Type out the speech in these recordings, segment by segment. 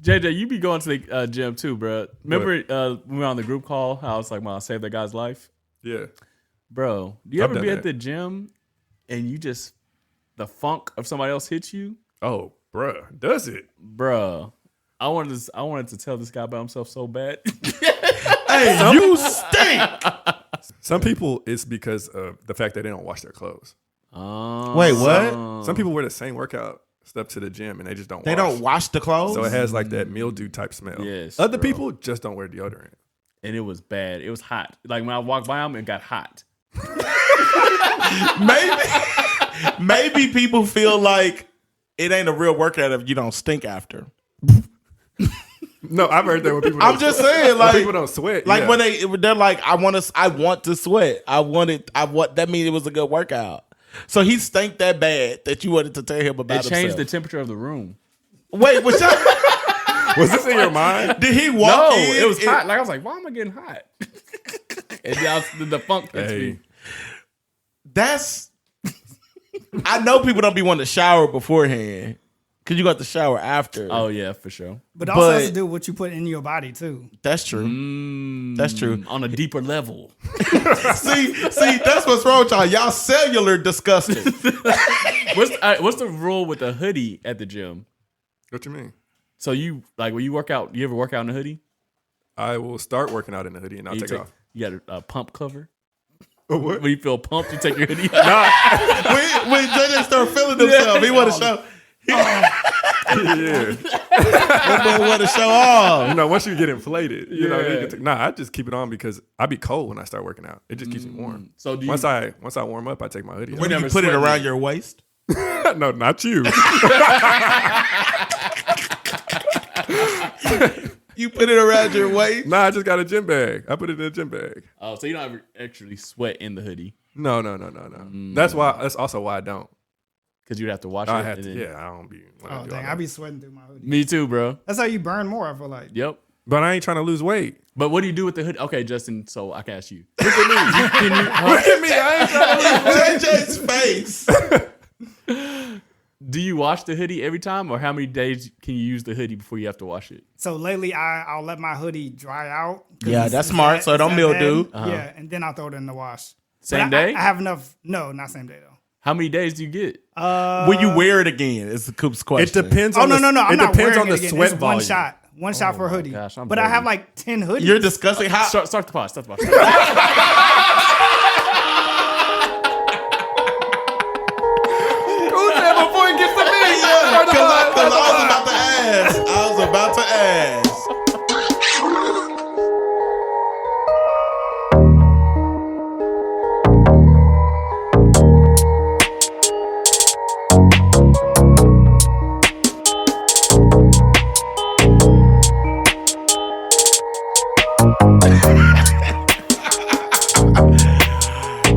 JJ, you be going to the gym too, bro. Remember when we were on the group call, how I was like, "Man, I saved that guy's life." Yeah, bro. Do you I've ever be done at the gym and you just the funk of somebody else hits you? Oh, bruh, does it, bro? I wanted to tell this guy about himself so bad. Hey, you stink. Some people, it's because of the fact that they don't wash their clothes. Wait, what? Some people wear the same workout stuff to the gym and they just don't wash. They don't wash the clothes? So it has like that mildew type smell. Yes. Other people just don't wear deodorant. And it was bad. It was hot. Like when I walked by them, it got hot. Maybe people feel like it ain't a real workout if you don't stink after. No, I've heard that when people. I'm just saying, like people don't sweat. Like when they're like, I want to sweat. That means it was a good workout. So he stank that bad that you wanted to tell him about. It changed the temperature of the room. Wait, was this in your mind? Did he walk in? No, it was hot. Like I was like, why am I getting hot? And the funk hits me. That's. I know people don't be wanting to shower beforehand. Because you got to shower after. Oh, yeah, for sure. But it also has to do with what you put in your body, too. That's true. That's true. On a deeper level. see, that's what's wrong with y'all. Y'all cellular disgusting. What's the rule with a hoodie at the gym? What you mean? So you, like, when you work out, you ever work out in a hoodie? I will start working out in the hoodie and I'll take it off. You got a pump cover? What? When you feel pumped, you take your hoodie off. when JJ start feeling himself, he want to show. Yeah. That boy want to show off. You know, once you get inflated, you know, you can I just keep it on because I be cold when I start working out. It just keeps me warm. So once I warm up, I take my hoodie off. When you put it around your waist? No, not you. You put it around your waist? Nah, I just got a gym bag. I put it in a gym bag. Oh, so you don't ever actually sweat in the hoodie? No. That's also why I don't. Because you'd have to wash I it. have to. Yeah, I don't be. Oh, dang. I be sweating through my hoodie. Me too, bro. That's how you burn more, I feel like. Yep. But I ain't trying to lose weight. But what do you do with the hoodie? Okay, Justin, so I can ask you. Look at me. Look at me. I ain't trying to lose weight. JJ's face. Do you wash the hoodie every time, or how many days can you use the hoodie before you have to wash it? So lately, I'll let my hoodie dry out. Yeah, that's smart. So it don't mildew. Yeah, and then I'll throw it in the wash. Same day? I have enough. No, not same day though. How many days do you get? Will you wear it again? Is the Coop's question. It depends. Oh on no, I'm not depends wearing on the it again. sweat It's volume. one shot for a hoodie. Gosh, I'm but I dirty. have like 10 hoodies. You're discussing how. Start the pod. Start the pod. Who's that before he gets to me? Because I was about to ask.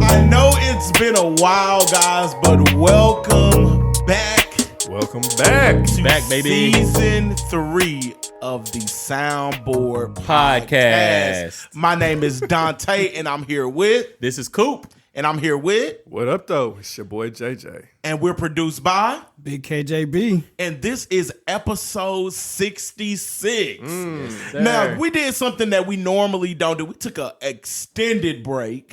I know it's been a while, guys, but welcome back. Welcome back. Back, baby. Season 3 of the Soundboard Podcast. My name is Dontae, and I'm here with. This is Coop. And I'm here with. What up, though? It's your boy JJ. And we're produced by. Big KJB. And this is episode 66. Yes, Now, we did something that we normally don't do. We took an extended break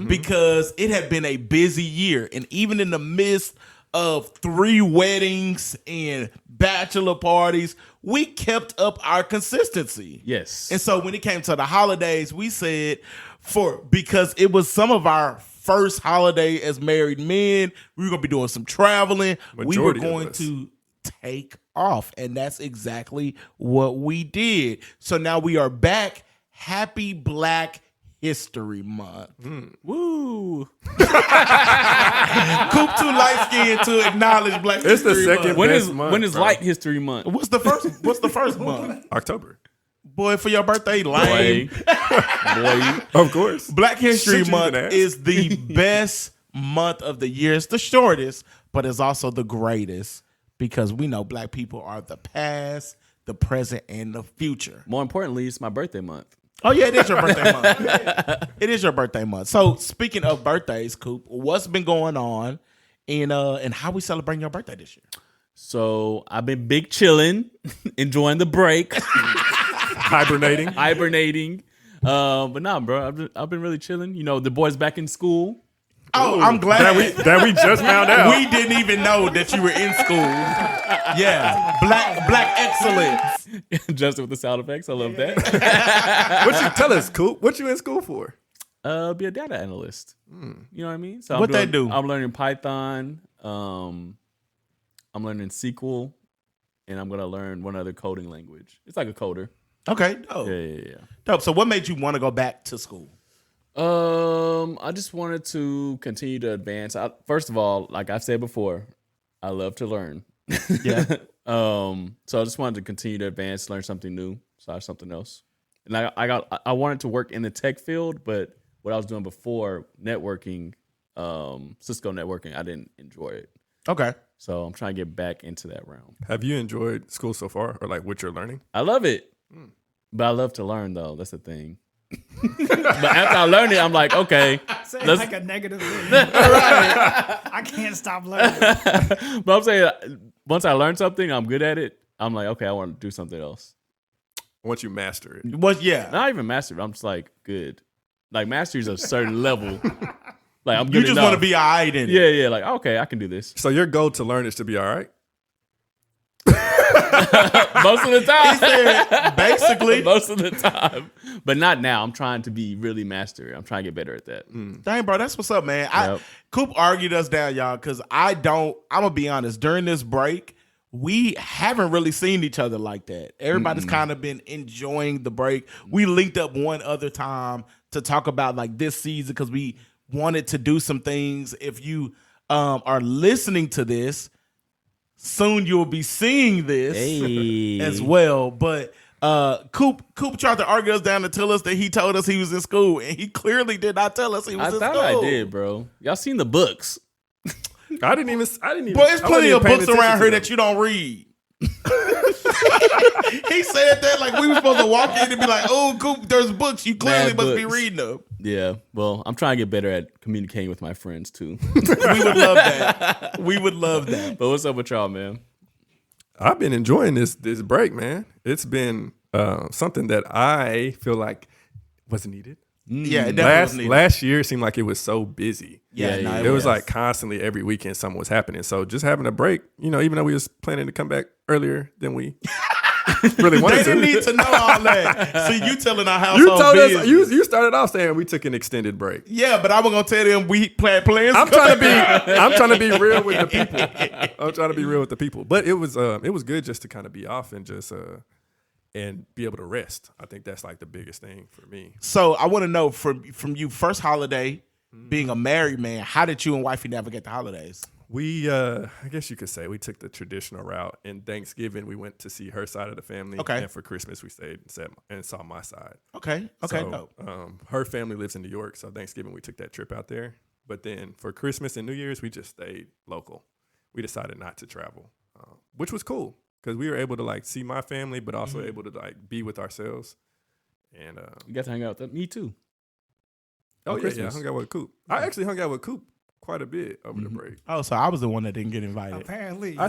because it had been a busy year. And even in the midst of 3 weddings and bachelor parties, we kept up our consistency. Yes. And so when it came to the holidays, we said because it was some of our first holiday as married men, we were going to be doing some traveling. We were going to take off. And that's exactly what we did. So now we are back. Happy Black History Month. Woo. Coop too light skinned to acknowledge Black It's History the second Month. When is Light History Month? What's the first month? October. Boy, for your birthday, lame. Boy. Of course. Black History Should you Month even ask? is the best month of the year. It's the shortest, but it's also the greatest because we know Black people are the past, the present, and the future. More importantly, it's my birthday month. Oh, yeah, it is your birthday month. It is your birthday month. So, speaking of birthdays, Coop, what's been going on and how we celebrating your birthday this year? So I've been big chilling, enjoying the break, Hibernating. But nah, bro, I've been really chilling. You know, the boys back in school. Oh, I'm glad that we just found out. We didn't even know that you were in school. Yeah, black excellence. Justin with the sound effects. I love that. What you tell us, Coop? What you in school for? Be a data analyst. You know what I mean? So What they do? I'm learning Python. I'm learning SQL, and I'm gonna learn one other coding language. It's like a coder. Okay, dope. Yeah. Dope. So what made you want to go back to school? I just wanted to continue to advance. First of all, like I've said before, I love to learn. Yeah. So I just wanted to continue to advance, learn something new, start something else. And I wanted to work in the tech field, but what I was doing before, networking, Cisco networking, I didn't enjoy it. Okay. So I'm trying to get back into that realm. Have you enjoyed school so far, or like what you're learning? I love it, but I love to learn though. That's the thing. But after I learned it, I'm like, okay. Say like a negative thing. I can't stop learning. But I'm saying once I learn something, I'm good at it. I'm like, okay, I want to do something else. Once you master it. Yeah. Not even master, but I'm just like good. Like mastery is a certain level. Like I'm good. You just want to be all right in it. Yeah. Like okay, I can do this. So your goal to learn is to be all right? Most of the time. He said, basically. Most of the time. But not now. I'm trying to be really master. I'm trying to get better at that. Dang, bro, that's what's up, man. Yep. Coop argued us down, y'all, because I'm going to be honest. During this break, we haven't really seen each other like that. Everybody's kind of been enjoying the break. We linked up one other time to talk about like this season because we wanted to do some things. If you are listening to this, soon you'll be seeing this as well. But Coop tried to argue us down to tell us that he told us he was in school, and he clearly did not tell us he was in school. I thought I did, bro. Y'all seen the books? I didn't even. But there's plenty of books around here that you don't read. He said that like we were supposed to walk in and be like, "Oh, Coop, there's books. You clearly must be reading them." Yeah. Well, I'm trying to get better at communicating with my friends too. We would love that. We would love that. But what's up with y'all, man? I've been enjoying this break, man. It's been something that I feel like was needed. Yeah, it definitely was needed. Last year it seemed like it was so busy. Yeah, it was like constantly every weekend something was happening. So just having a break, even though we was planning to come back earlier than we really wanted They to. didn't need to know all that. See, you telling our household You told business. us you started off saying we took an extended break. Yeah, but I was gonna tell them we planned plans. I'm trying to be real with the people. I'm trying to be real with the people. But it was good just to kind of be off and just and be able to rest. I think that's like the biggest thing for me. So I want to know from you, first holiday, being a married man, how did you and wifey navigate the holidays? We, I guess you could say we took the traditional route. In Thanksgiving, we went to see her side of the family. Okay. And for Christmas, we stayed and saw my side. Okay. So, her family lives in New York, so Thanksgiving we took that trip out there. But then for Christmas and New Year's, we just stayed local. We decided not to travel, which was cool because we were able to like see my family, but also able to like be with ourselves. And You got to hang out with me too. Oh yeah, Christmas. I hung out with Coop. I actually hung out with Coop quite a bit over the break. Oh, so I was the one that didn't get invited. Apparently. I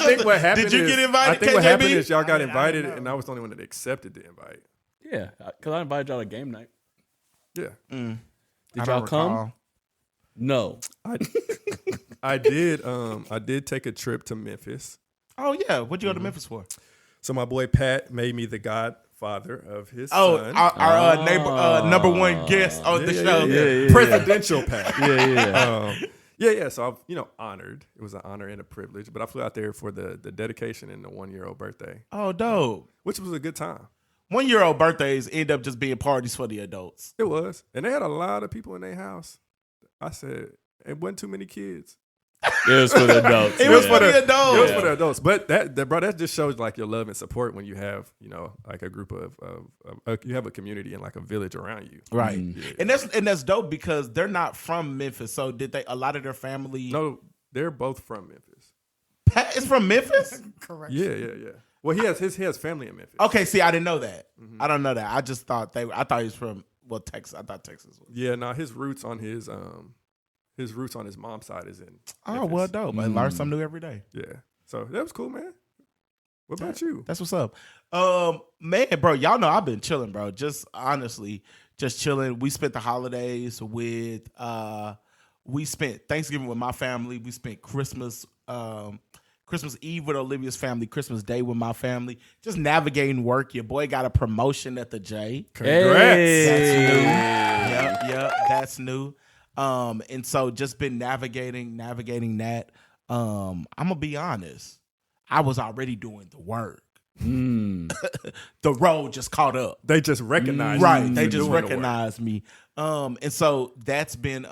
think what happened. Did you get invited, I think what KJB? happened is y'all got I didn't invited, know. and I was the only one that accepted the invite. Yeah, because I invited y'all to game night. Yeah, Did I y'all don't come? recall. No. I did. I did take a trip to Memphis. Oh yeah, what'd you go to Memphis for? So my boy Pat made me the godfather of his Oh, son. our neighbor, number one guest on the show. yeah. Presidential Pat. Yeah. So I'm, honored. It was an honor and a privilege. But I flew out there for the dedication and the 1-year-old birthday, Oh, dope. which was a good time. 1-year-old birthdays end up just being parties for the adults. It was, and they had a lot of people in their house. I said it wasn't too many kids. It was for the adults. It was for the adults. It was for the adults, but that just shows like your love and support when you have like a group of you have a community and like a village around you. Right. Yeah. And that's dope because they're not from Memphis. So did they? A lot of their family. No, they're both from Memphis. Pat is from Memphis. Correct. Yeah. Well, he has family in Memphis. Okay, see, I didn't know that. I don't know that. I just thought I thought he was from Texas. I thought Texas was. Yeah, no, his roots on his mom's side is in. Oh Memphis. well, dope. I learn something new every day. Yeah. So that was cool, man. What about you? That's what's up. Man, bro, y'all know I've been chilling, bro. Just honestly, just chilling. We spent the holidays with we spent Thanksgiving with my family. We spent Christmas Eve with Olivia's family, Christmas Day with my family. Just navigating work. Your boy got a promotion at the J. Congrats. That's new. Yep, that's new. And so just been navigating that. I'm gonna be honest. I was already doing the work. The road just caught up. They just recognized Right. you They for just doing the work. recognized me. And so that's been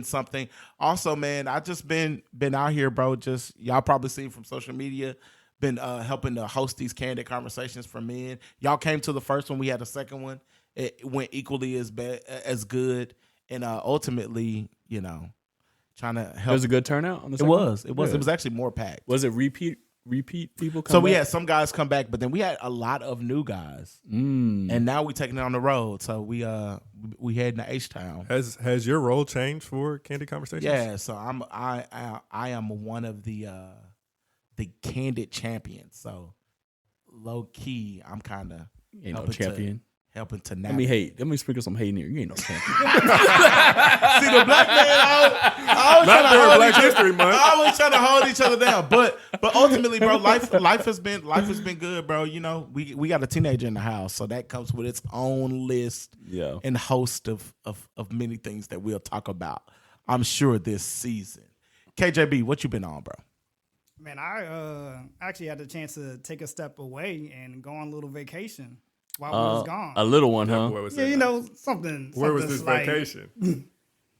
something. Also, man, I just been out here, bro. Just y'all probably seen from social media. Been helping to host these candid conversations for men. Y'all came to the first one. We had a second one. It went equally as good. And ultimately, you know, trying to help. It was a good turnout on the It second was. one? It was actually more packed. Was it repeat people come So we back? had some guys come back, but then we had a lot of new guys, and now we taking it on the road. So we heading to H-Town. Has your role changed for Candid Conversations? Yeah, so I am one of the candid champions. So low key, I'm kind of Ain't no champion. helping to Let me navigate. hate. Let me sprinkle some hate in here. You ain't no champion. See the black man. I was Not trying to during hold Black each other- History Month. I was trying to hold each other down, but ultimately, bro, life has been good, bro. You know, we got a teenager in the house, so that comes with its own list, Yeah. and host of many things that we'll talk about, I'm sure, this season. KJB, what you been on, bro? Man, I actually had the chance to take a step away and go on a little vacation while we was gone. A little one, That huh? boy was Yeah, in you there. know, something. Where was something this slight. vacation?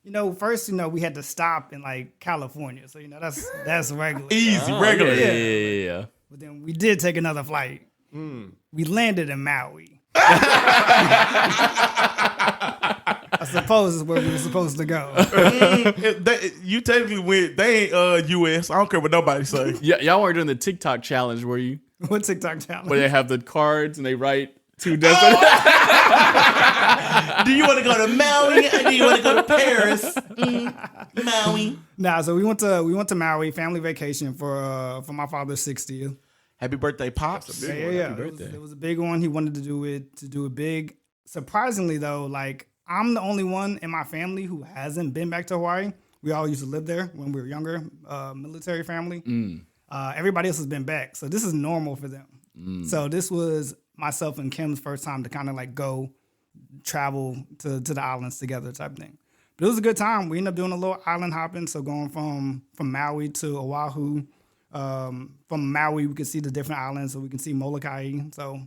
You know, first, you know, we had to stop in like California. So, you know, that's regular. Easy, Oh, regular. Yeah. But then we did take another flight. We landed in Maui. I suppose is where we were supposed to go. You technically went. They ain't U.S. I don't care what nobody say. Yeah, y'all weren't doing the TikTok challenge, were you? What TikTok challenge? Where they have the cards and they write two destinations. Do you want to go to Maui or do you want to go to Paris? Maui. Nah, so we went to Maui, family vacation for my father's 60th. Happy birthday, Pops. Big Yeah, one. yeah. Happy It was, birthday. it was a big one. He wanted to do it big. Surprisingly though, like I'm the only one in my family who hasn't been back to Hawaii. We all used to live there when we were younger, military family. Everybody else has been back, so this is normal for them. So this was myself and Kim's first time to kind of like go travel to the islands together type thing. But it was a good time. We ended up doing a little island hopping, so going from Maui to Oahu. From Maui, we could see the different islands, so we can see Molokai. So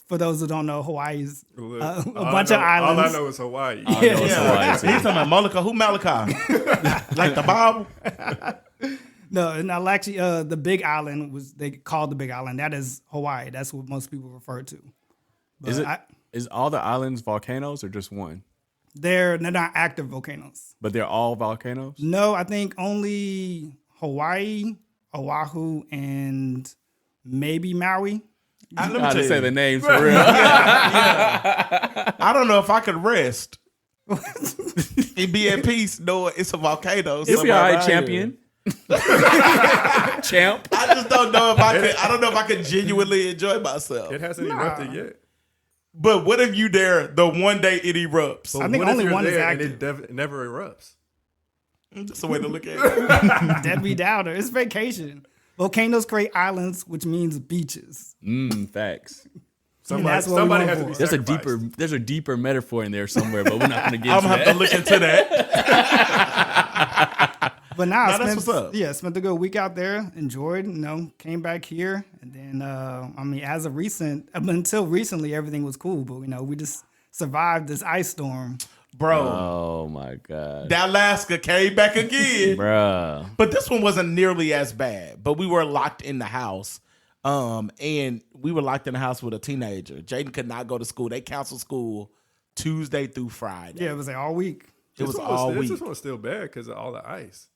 for those who don't know, Hawaii is Look, a all I bunch know- of islands. All I know is Hawaii. I know it's Hawaii, He's too. talking about Molokai. Who Malachi? Like the Bible? No, and actually, the Big Island they called the Big Island. That is Hawaii. That's what most people refer to. But Is all the islands volcanoes or just one? they're not active volcanoes. But they're all volcanoes? No, I think only Hawaii, Oahu, and maybe Maui. Let me I tell to say you. the names for real. I don't know if I could rest and be at peace knowing it's a volcano. You'll be somewhere all right, around champion. Champ. here. I just don't know if I could. I don't know if I could genuinely enjoy myself. It hasn't erupted yet. But what if you there the one day it erupts? But I think what if only you're one is there and active. it never erupts. That's a way to look at it. Debbie Downer. It's vacation. Volcanoes create islands, which means beaches. Facts. that's what we Somebody went has to for. be sacrificed. There's a deeper metaphor in there somewhere, but we're not gonna get I'm into gonna have that. to look into that. But now I that's spent, what's up. Yeah, spent a good week out there, enjoyed, came back here. And then, until recently, everything was cool. But, we just survived this ice storm. Bro, Oh my god. that Alaska came back again. Bruh. But this one wasn't nearly as bad. But we were locked in the house. And we were locked in the house with a teenager. Jaden could not go to school. They canceled school Tuesday through Friday. Yeah, it was like all week. It was This all week. This one's still bad because of all the ice.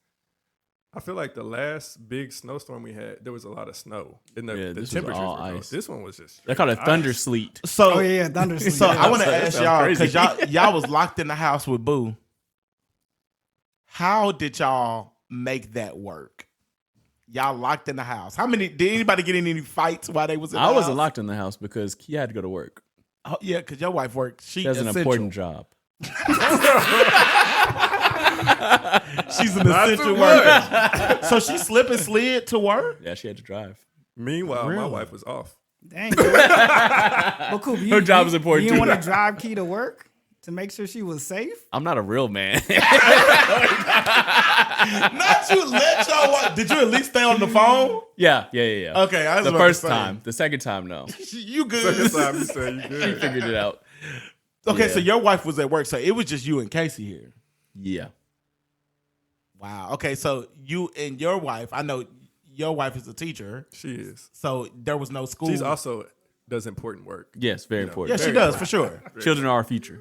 I feel like the last big snowstorm we had, there was a lot of snow. And the this was temperatures all were low. ice. This one was just They call it straight thunder ice. sleet. So, Oh, yeah, thunderstorm. so I want to That ask sounds y'all, crazy. because y'all was locked in the house with Boo. How did y'all make that work? Y'all locked in the house. Did anybody get in any fights while they was in the I house? wasn't locked in the house because Kia had to go to work. Oh, yeah, because your wife works. She has an important job. She's an essential worker. So she slip and slid to work? Yeah, she had to drive. Meanwhile, my wife was off. Dang. Well, Coop, Her job is important You too. didn't want to drive Key to work to make sure she was safe? I'm not a real man. Not you let your wife. Did you at least stay on the phone? Yeah. Okay, I was The about first to say. time. The second time, no. You good. Second time you said you She good. figured it out. Okay, Yeah. so your wife was at work, so it was just you and Casey here. Yeah. Wow. Okay, so you and your wife, I know your wife is a teacher, She is. so there was no school. She's also does important work. Yes, very Yeah, important. she does, for sure. Children are our future.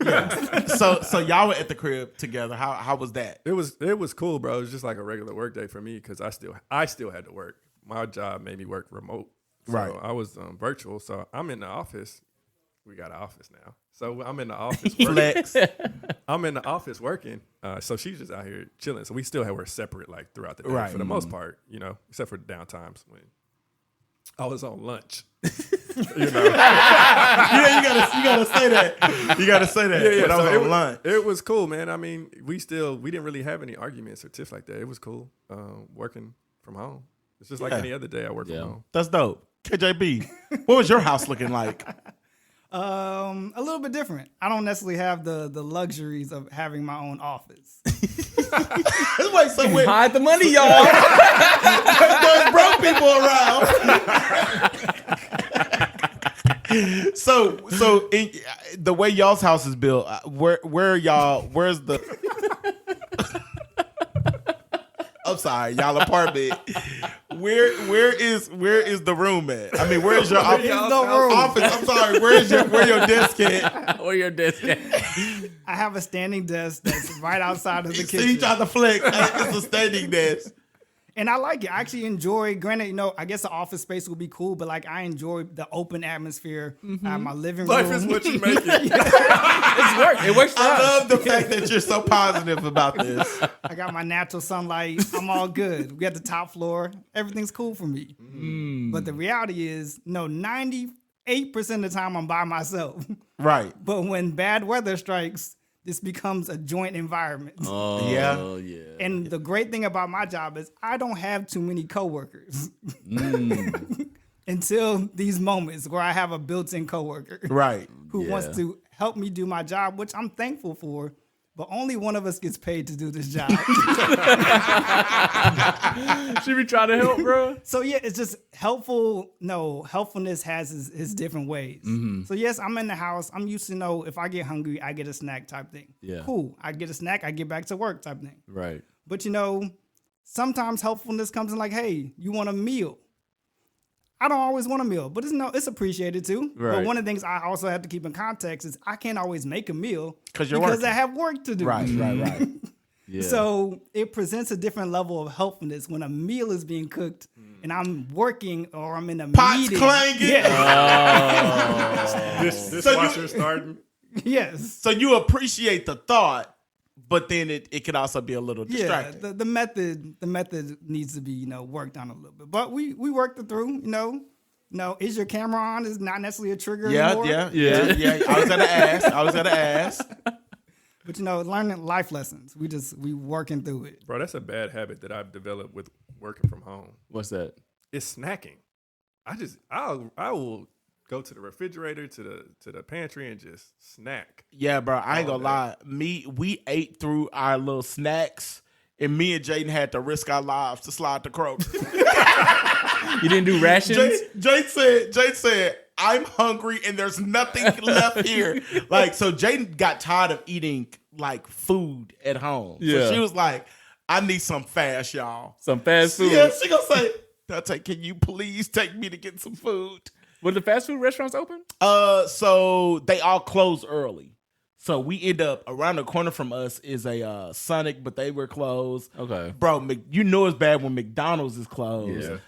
So y'all were at the crib together. How was that? It was cool, bro. It was just like a regular work day for me because I still had to work. My job made me work remote. So Right. I was virtual. So I'm in the office. We got an office now. So I'm in the office working. Flex. I'm in the office working. So she's just out here chilling. So we still have her separate like throughout the day Right. for the most part, except for the down times when I was on lunch. Yeah, you gotta say that. You gotta say that. Yeah. When I was So on lunch. it was cool, man. I mean, we didn't really have any arguments or tiffs like that. It was cool working from home. It's just like Yeah. any other day I work Yeah. from home. That's dope. KJB, what was your house looking like? A little bit different. I don't necessarily have the luxuries of having my own office. Wait, so wait, Hide the money, y'all. there's broke people around. So in, the way y'all's house is built, where y'all? Where's the? I'm sorry, y'all apartment. Where is the room at? I mean, where's your office? There's no room. I'm sorry. Where your desk at? Where your desk at? I have a standing desk that's right outside of the So you kitchen. trying to flex? It's a standing desk. And I like it. I actually enjoy, granted, I guess the office space would be cool, but like I enjoy the open atmosphere. I have my living room. Life is what you make it. It's work. It works for I us. love the fact that you're so positive about this. I got my natural sunlight. I'm all good. We at the top floor. Everything's cool for me. But the reality is, 98% of the time I'm by myself. Right. But when bad weather strikes, this becomes a joint environment. Oh, Yeah. yeah. And the great thing about my job is I don't have too many coworkers until these moments where I have a built-in coworker Right. who Yeah. wants to help me do my job, which I'm thankful for. But only one of us gets paid to do this job. She be trying to help, bro. So yeah, it's just helpful. No, helpfulness has his different ways. So yes, I'm in the house. I'm used to if I get hungry, I get a snack type thing. Yeah. Cool. I get a snack, I get back to work type thing. Right. But sometimes helpfulness comes in like, hey, you want a meal? I don't always want a meal, but it's appreciated too. Right. But one of the things I also have to keep in context is I can't always make a meal Because I have work to do. Right. Yeah. So it presents a different level of helpfulness when a meal is being cooked and I'm working or I'm in a Pots meeting. clanging. Yeah. This So washer starting. Yes. So you appreciate the thought, but then it can also be a little Yeah. distracting. The method needs to be worked on a little bit, but we worked it through. Is your camera on? Is not necessarily a trigger anymore. Yeah. I was gonna ask. But learning life lessons. We working through it. Bro, that's a bad habit that I've developed with working from home. What's that? It's snacking. I will go to the refrigerator, to the pantry and just snack. Yeah, bro. I ain't All gonna day. lie. We ate through our little snacks, and me and Jaden had to risk our lives to slide to Kroger. You didn't do rations? Jade said, I'm hungry and there's nothing left here. So Jaden got tired of eating food at home. Yeah. So she was like, I need some fast, y'all. Some fast food. Yeah, she gonna say, Dontae, can you please take me to get some food? Were the fast food restaurants open? So they all close early. So we end up around the corner from us is a Sonic, but they were closed. Okay. Bro, you know it's bad when McDonald's is closed. Yeah.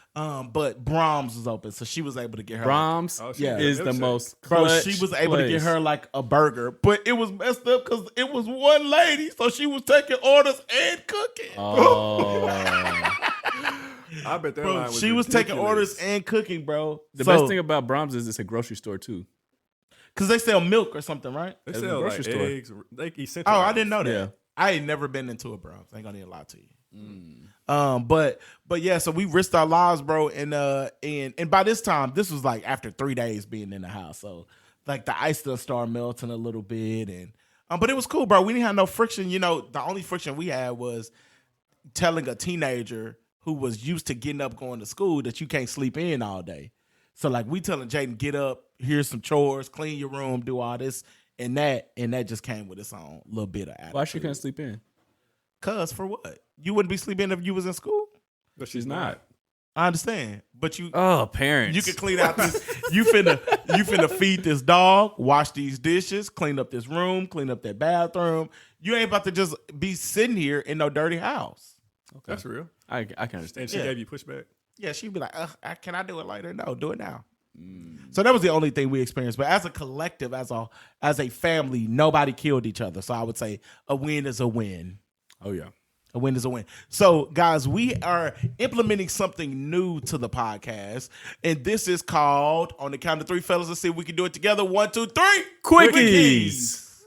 But Brahms was open, so she was able to get her. Brahms Yeah. is the Milkshake. most Bro, clutch she was able to get place. her a burger, but it was messed up because it was one lady, so she was taking orders and cooking. Oh. I bet that Bro, line was she was taking ridiculous. orders and cooking, bro. The best thing about Brahms is it's a grocery store too. Because they sell milk or something, right? They At a sell grocery like store. eggs, like essential. Oh, I items. didn't know that. Yeah. I ain't never been into it, bro. I ain't gonna need a lie to you. But yeah, so we risked our lives, bro, and by this time, this was like after 3 days being in the house, so like the ice still started melting a little bit, and but it was cool, bro. We didn't have no friction. You know, the only friction we had was telling a teenager who was used to getting up, going to school, that you can't sleep in all day. So like we telling Jaden, get up, here's some chores, clean your room, do all this and that just came with its own little bit of attitude. Why she couldn't sleep in? Cause for what? You wouldn't be sleeping if you was in school? But She's not. I understand, but you Parents. you can clean out this. You finna feed this dog, wash these dishes, clean up this room, clean up that bathroom. You ain't about to just be sitting here in no dirty house. Okay. That's real. I can understand. And she Yeah. gave you pushback. Yeah, she'd be like, "Can I do it later?" No, do it now. So that was the only thing we experienced. But as a collective, as a family, nobody killed each other. So I would say a win is a win. Oh yeah. A win is a win. So, guys, we are implementing something new to the podcast, and this is called, on the count of three, fellas, let's see if we can do it together. 1, 2, 3. Quickies.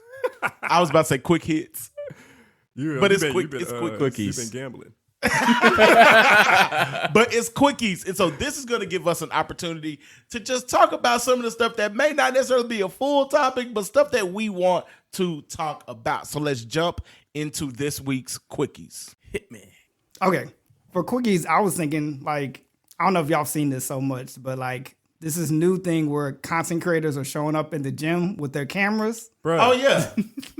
I was about to say quick hits. But it's quick. It's quick quickies. You've been gambling. But it's quickies. And so this is going to give us an opportunity to just talk about some of the stuff that may not necessarily be a full topic, but stuff that we want to talk about. So let's jump into this week's quickies. Hit me. Okay. For quickies, I was thinking, like, I don't know if y'all seen this so much, but like this is new thing where content creators are showing up in the gym with their cameras, Bro, Oh, yeah.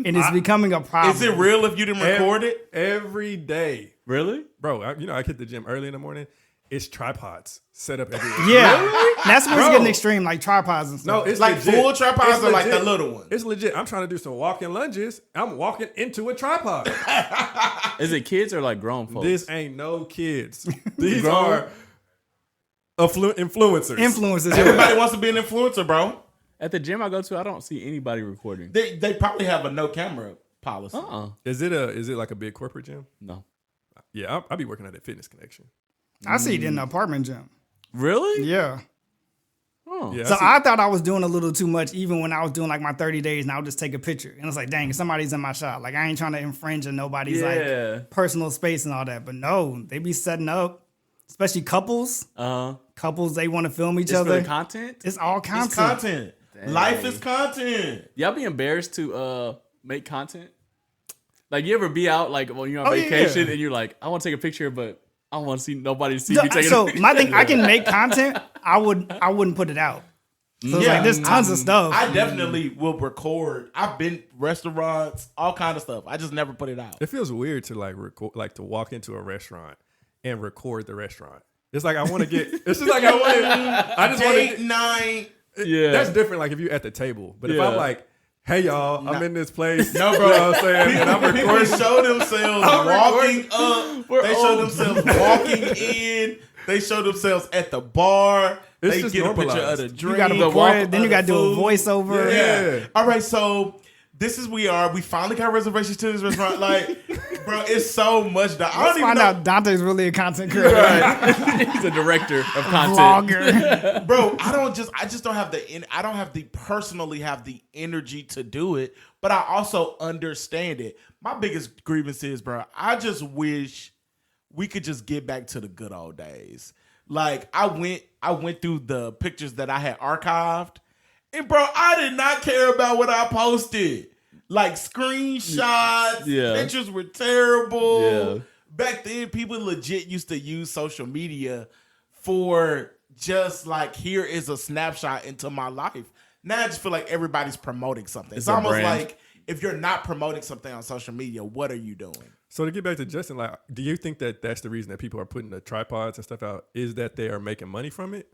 and it's becoming a problem. Is it real if you didn't record it? every day. Really? Bro, I hit the gym early in the morning. It's tripods set up everywhere. Yeah. That's where it's Bro. getting extreme, like tripods and stuff. No, it's Like legit. full tripods It's or like the legit. little ones? It's legit. I'm trying to do some walking lunges. I'm walking into a tripod. Is it kids or like grown folks? This ain't no kids. These Grown? are influencers. Influencers. Yeah. Everybody wants to be an influencer, bro. At the gym I go to, I don't see anybody recording. They probably have a no camera policy. Is it like a big corporate gym? No. Yeah, I'll be working at a Fitness Connection. I see it in the apartment gym. Really? Yeah. Oh. Yeah, So see- I thought I was doing a little too much, even when I was doing like my 30 days, and I would just take a picture. And it's like, dang, somebody's in my shop. Like, I ain't trying to infringe on nobody's Yeah. like personal space and all that. But no, they be setting up, especially couples. Couples, they want to film each It's for other. the content? It's all content. It's content. Life is content. Y'all be embarrassed to make content? Like you ever be out like when you're on Oh, vacation yeah. and you're like, I want to take a picture, but I don't want to see nobody see me taking a So picture. my thing, I can make content. I wouldn't put it out. So it's Yeah. like there's tons of stuff. I definitely will record. I've been restaurants, all kind of stuff. I just never put it out. It feels weird to like record, like to walk into a restaurant and record the restaurant. It's like I want to get. It's just like I want to. I just want Date to. night. Yeah. That's different. Like if you at the table, but if Yeah. I'm like, hey y'all, I'm in this place. No, bro. You know what I'm saying? And I'm People recording. show themselves walking up. We're They show old. themselves walking in. They show themselves at the bar. It's They just get a picture of normalized. the You drink. you got to the record walk it, then you of got to the do a food. voiceover. Yeah. All right, so this is we finally got reservations to this restaurant. Like, bro, it's so much. I Let's don't even find know. out Dontae's really a content creator. He's a director of content. Vlogger. Bro, I just don't have personally have the energy to do it, but I also understand it. My biggest grievance is, bro, I just wish we could just get back to the good old days. Like I went through the pictures that I had archived, and bro, I did not care about what I posted. Like screenshots, Yeah. pictures were terrible. Yeah. Back then, people legit used to use social media for just like, here is a snapshot into my life. Now I just feel like everybody's promoting something. It's a almost brand. like if you're not promoting something on social media, what are you doing? So to get back to Justin, like, do you think that that's the reason that people are putting the tripods and stuff out? Is that they are making money from it,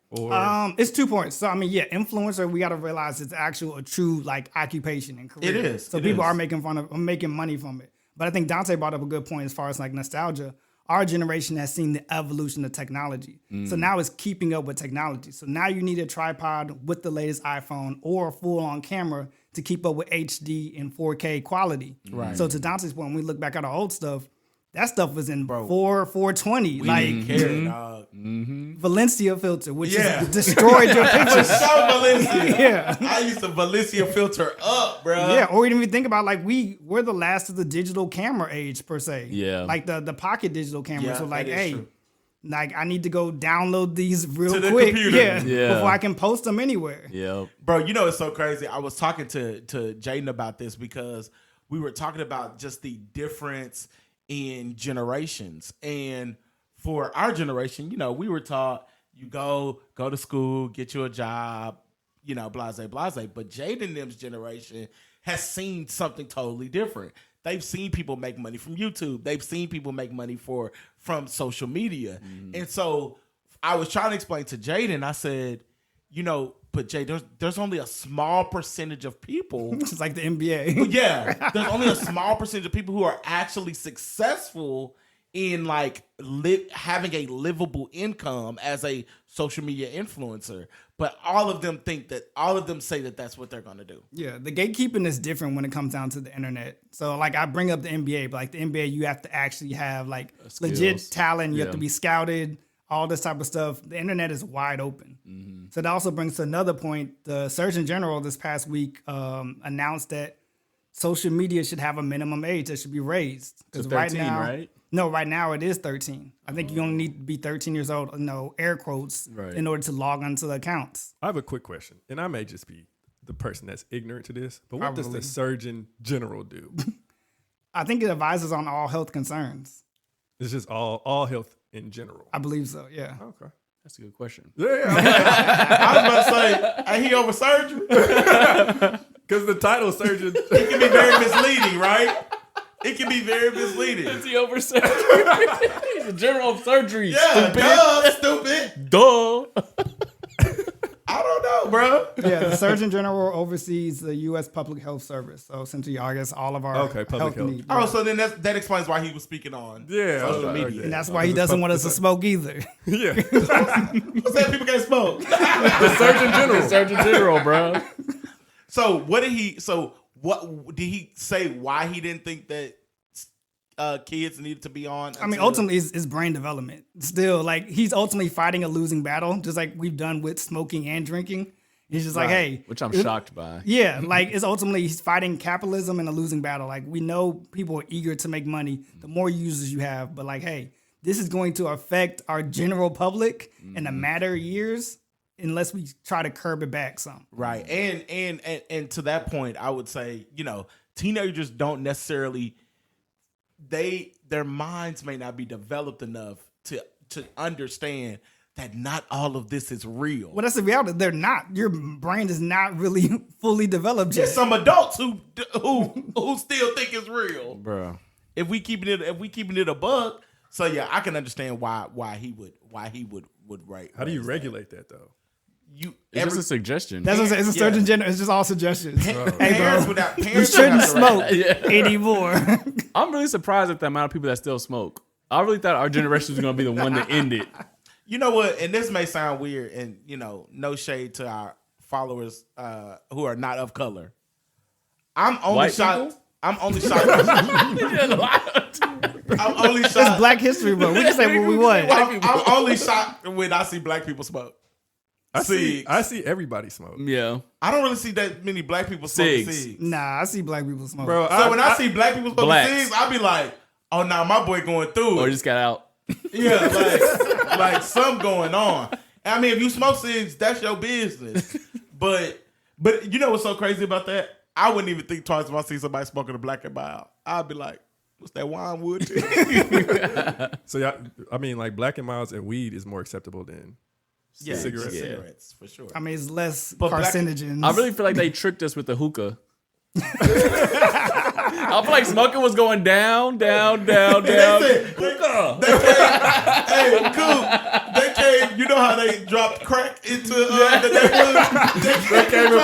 or It's 2 points. So I mean, yeah, influencer. We got to realize it's a true like occupation and career. It is. So It people is. are making money from it. But I think Dontae brought up a good point as far as like nostalgia. Our generation has seen the evolution of technology. So now it's keeping up with technology. So now you need a tripod with the latest iPhone or a full-on camera to keep up with HD and 4K quality. Right. So to Dante's point, when we look back at our old stuff, that stuff was in 420. We Like didn't care, dog. Valencia filter, which is destroyed your pictures. So Valencia. Yeah. I used to Valencia filter up, bro. Yeah, or even if you think about like we're the last of the digital camera age per se. Yeah. Like the pocket digital camera. Yeah, So like, that is hey, true. like I need to go download these real To the quick. computer. Yeah. Before I can post them anywhere. Yep. Bro, you know it's so crazy. I was talking to Jaden about this because we were talking about just the difference in generations. And for our generation, you know, we were taught you go to school, get you a job, you know, blase. But Jaden and them's generation has seen something totally different. They've seen people make money from YouTube. They've seen people make money from social media. And so I was trying to explain to Jaden, I said, you know, but Jay, there's only a small percentage of people. It's like the NBA. Yeah, there's only a small percentage of people who are actually successful in like having a livable income as a social media influencer. But all of them say that that's what they're going to do. Yeah, the gatekeeping is different when it comes down to the internet. So like I bring up the NBA, but like the NBA, you have to actually have like legit talent. You have to be scouted, all this type of stuff. The internet is wide open. So that also brings to another point. The Surgeon General this past week announced that social media should have a minimum age that should be raised. Because right now, right? No, right now it is 13. I think you only need to be 13 years old, air quotes, in order to log onto the accounts. I have a quick question, and I may just be the person that's ignorant to this, but what does the Surgeon General do? I think it advises on all health concerns. It's just all health in general. I believe so, yeah. Okay. That's a good question. Yeah. I was about to say, ain't he over surgery? Because the title surgeon. It can be very misleading, right? It can be very misleading. Is he over surgery? He's a general of surgery. Yeah, stupid. Duh. I don't know, bro. Yeah, the Surgeon General oversees the U.S. Public Health Service. So essentially, I guess all of our public health. needs. Oh, so then that explains why he was speaking on social media. And that's why he doesn't want us to smoke either. Yeah. Who said people can't smoke? The Surgeon General. The Surgeon General, bro. So what did he say why he didn't think that kids needed to be on? I mean, ultimately, it's brain development. Still, like, he's ultimately fighting a losing battle, just like we've done with smoking and drinking. He's just like, hey. Which I'm shocked by. Yeah, like, it's ultimately, he's fighting capitalism in a losing battle. Like, we know people are eager to make money the more users you have. But, like, hey, this is going to affect our general public in a matter of years unless we try to curb it back some. Right. And to that point, I would say, teenagers don't necessarily... their minds may not be developed enough to understand that not all of this is real. Well, that's the reality. They're not. Your brain is not really fully developed yet. There's some adults who still think it's real, Bro. If we keeping it a bug, so yeah, I can understand why he would write. How do you regulate that though? It's just a suggestion. That's what I'm saying. It's a Surgeon General. It's just all suggestions. Parents you shouldn't smoke anymore. I'm really surprised at the amount of people that still smoke. I really thought our generation was going to be the one to end it. You know what? And this may sound weird, and no shade to our followers who are not of color. I'm only shocked. I'm only shocked. It's Black History, bro. We can say what we want. I'm only shocked when I see black people smoke. I see everybody smoke. Yeah. I don't really see that many black people smoking cigs. Nah, I see black people smoke. Bro, So when I see black people smoking cigs, I be like, oh, nah, my boy going through it. Or just got out. Yeah, like something going on. I mean, if you smoke cigs, that's your business. But you know what's so crazy about that? I wouldn't even think twice if I see somebody smoking a black and mild. I'd be like, what's that wine wood? So yeah, I mean, like black and milds and weed is more acceptable than cigarettes for sure. I mean, it's less carcinogens. I really feel like they tricked us with the hookah. I feel like smoking was going down. Hookah. Hey, Coop, they came, you know how they dropped crack into the neighborhood? They came and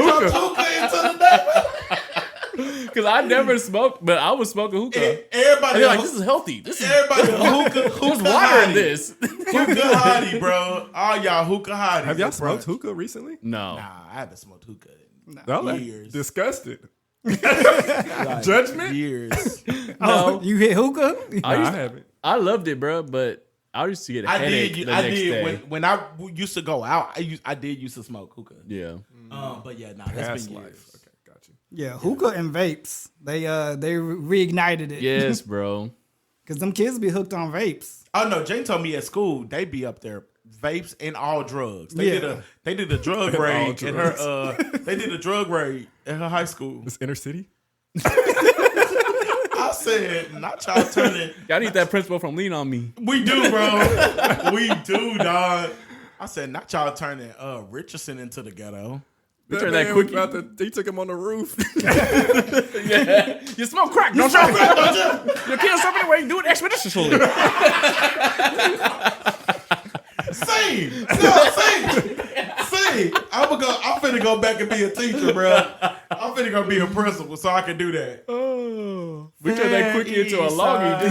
put hookah into the neighborhood. Because I never smoked, but I was smoking hookah. Everybody like, this is healthy. Everybody hookah There's water in this. Hookah hottie, bro. All y'all hookah hotties. Have y'all smoked hookah recently? No. Nah, I haven't smoked hookah in No, years. disgusted. Like, Judgment? years. Oh, you hit hookah? I haven't. I loved it, bro, but I used to get a headache the next day. When I used to go out. I did used to smoke hookah. Yeah. But yeah, Past that's been life. years. Okay, got you. Yeah, hookah and vapes. They reignited it. Yes, bro. Because them kids be hooked on vapes. Oh no, Jane told me at school they be up there vapes and all drugs. They did a drug raid in her. They did a drug raid at her high school. This inner city? I said, not y'all turning. Y'all need that principal from Lean On Me. We do, bro. We do, dog. I said, not y'all turning Richardson into the ghetto. We turned that quickie. He took him on the roof. Yeah. You smoke crack, don't you? You kill somebody anyway, do it expeditiously. See. I'm finna go back and be a teacher, bro. I'm finna go be a principal so I can do that. Oh. We turned that quickie into a loggy.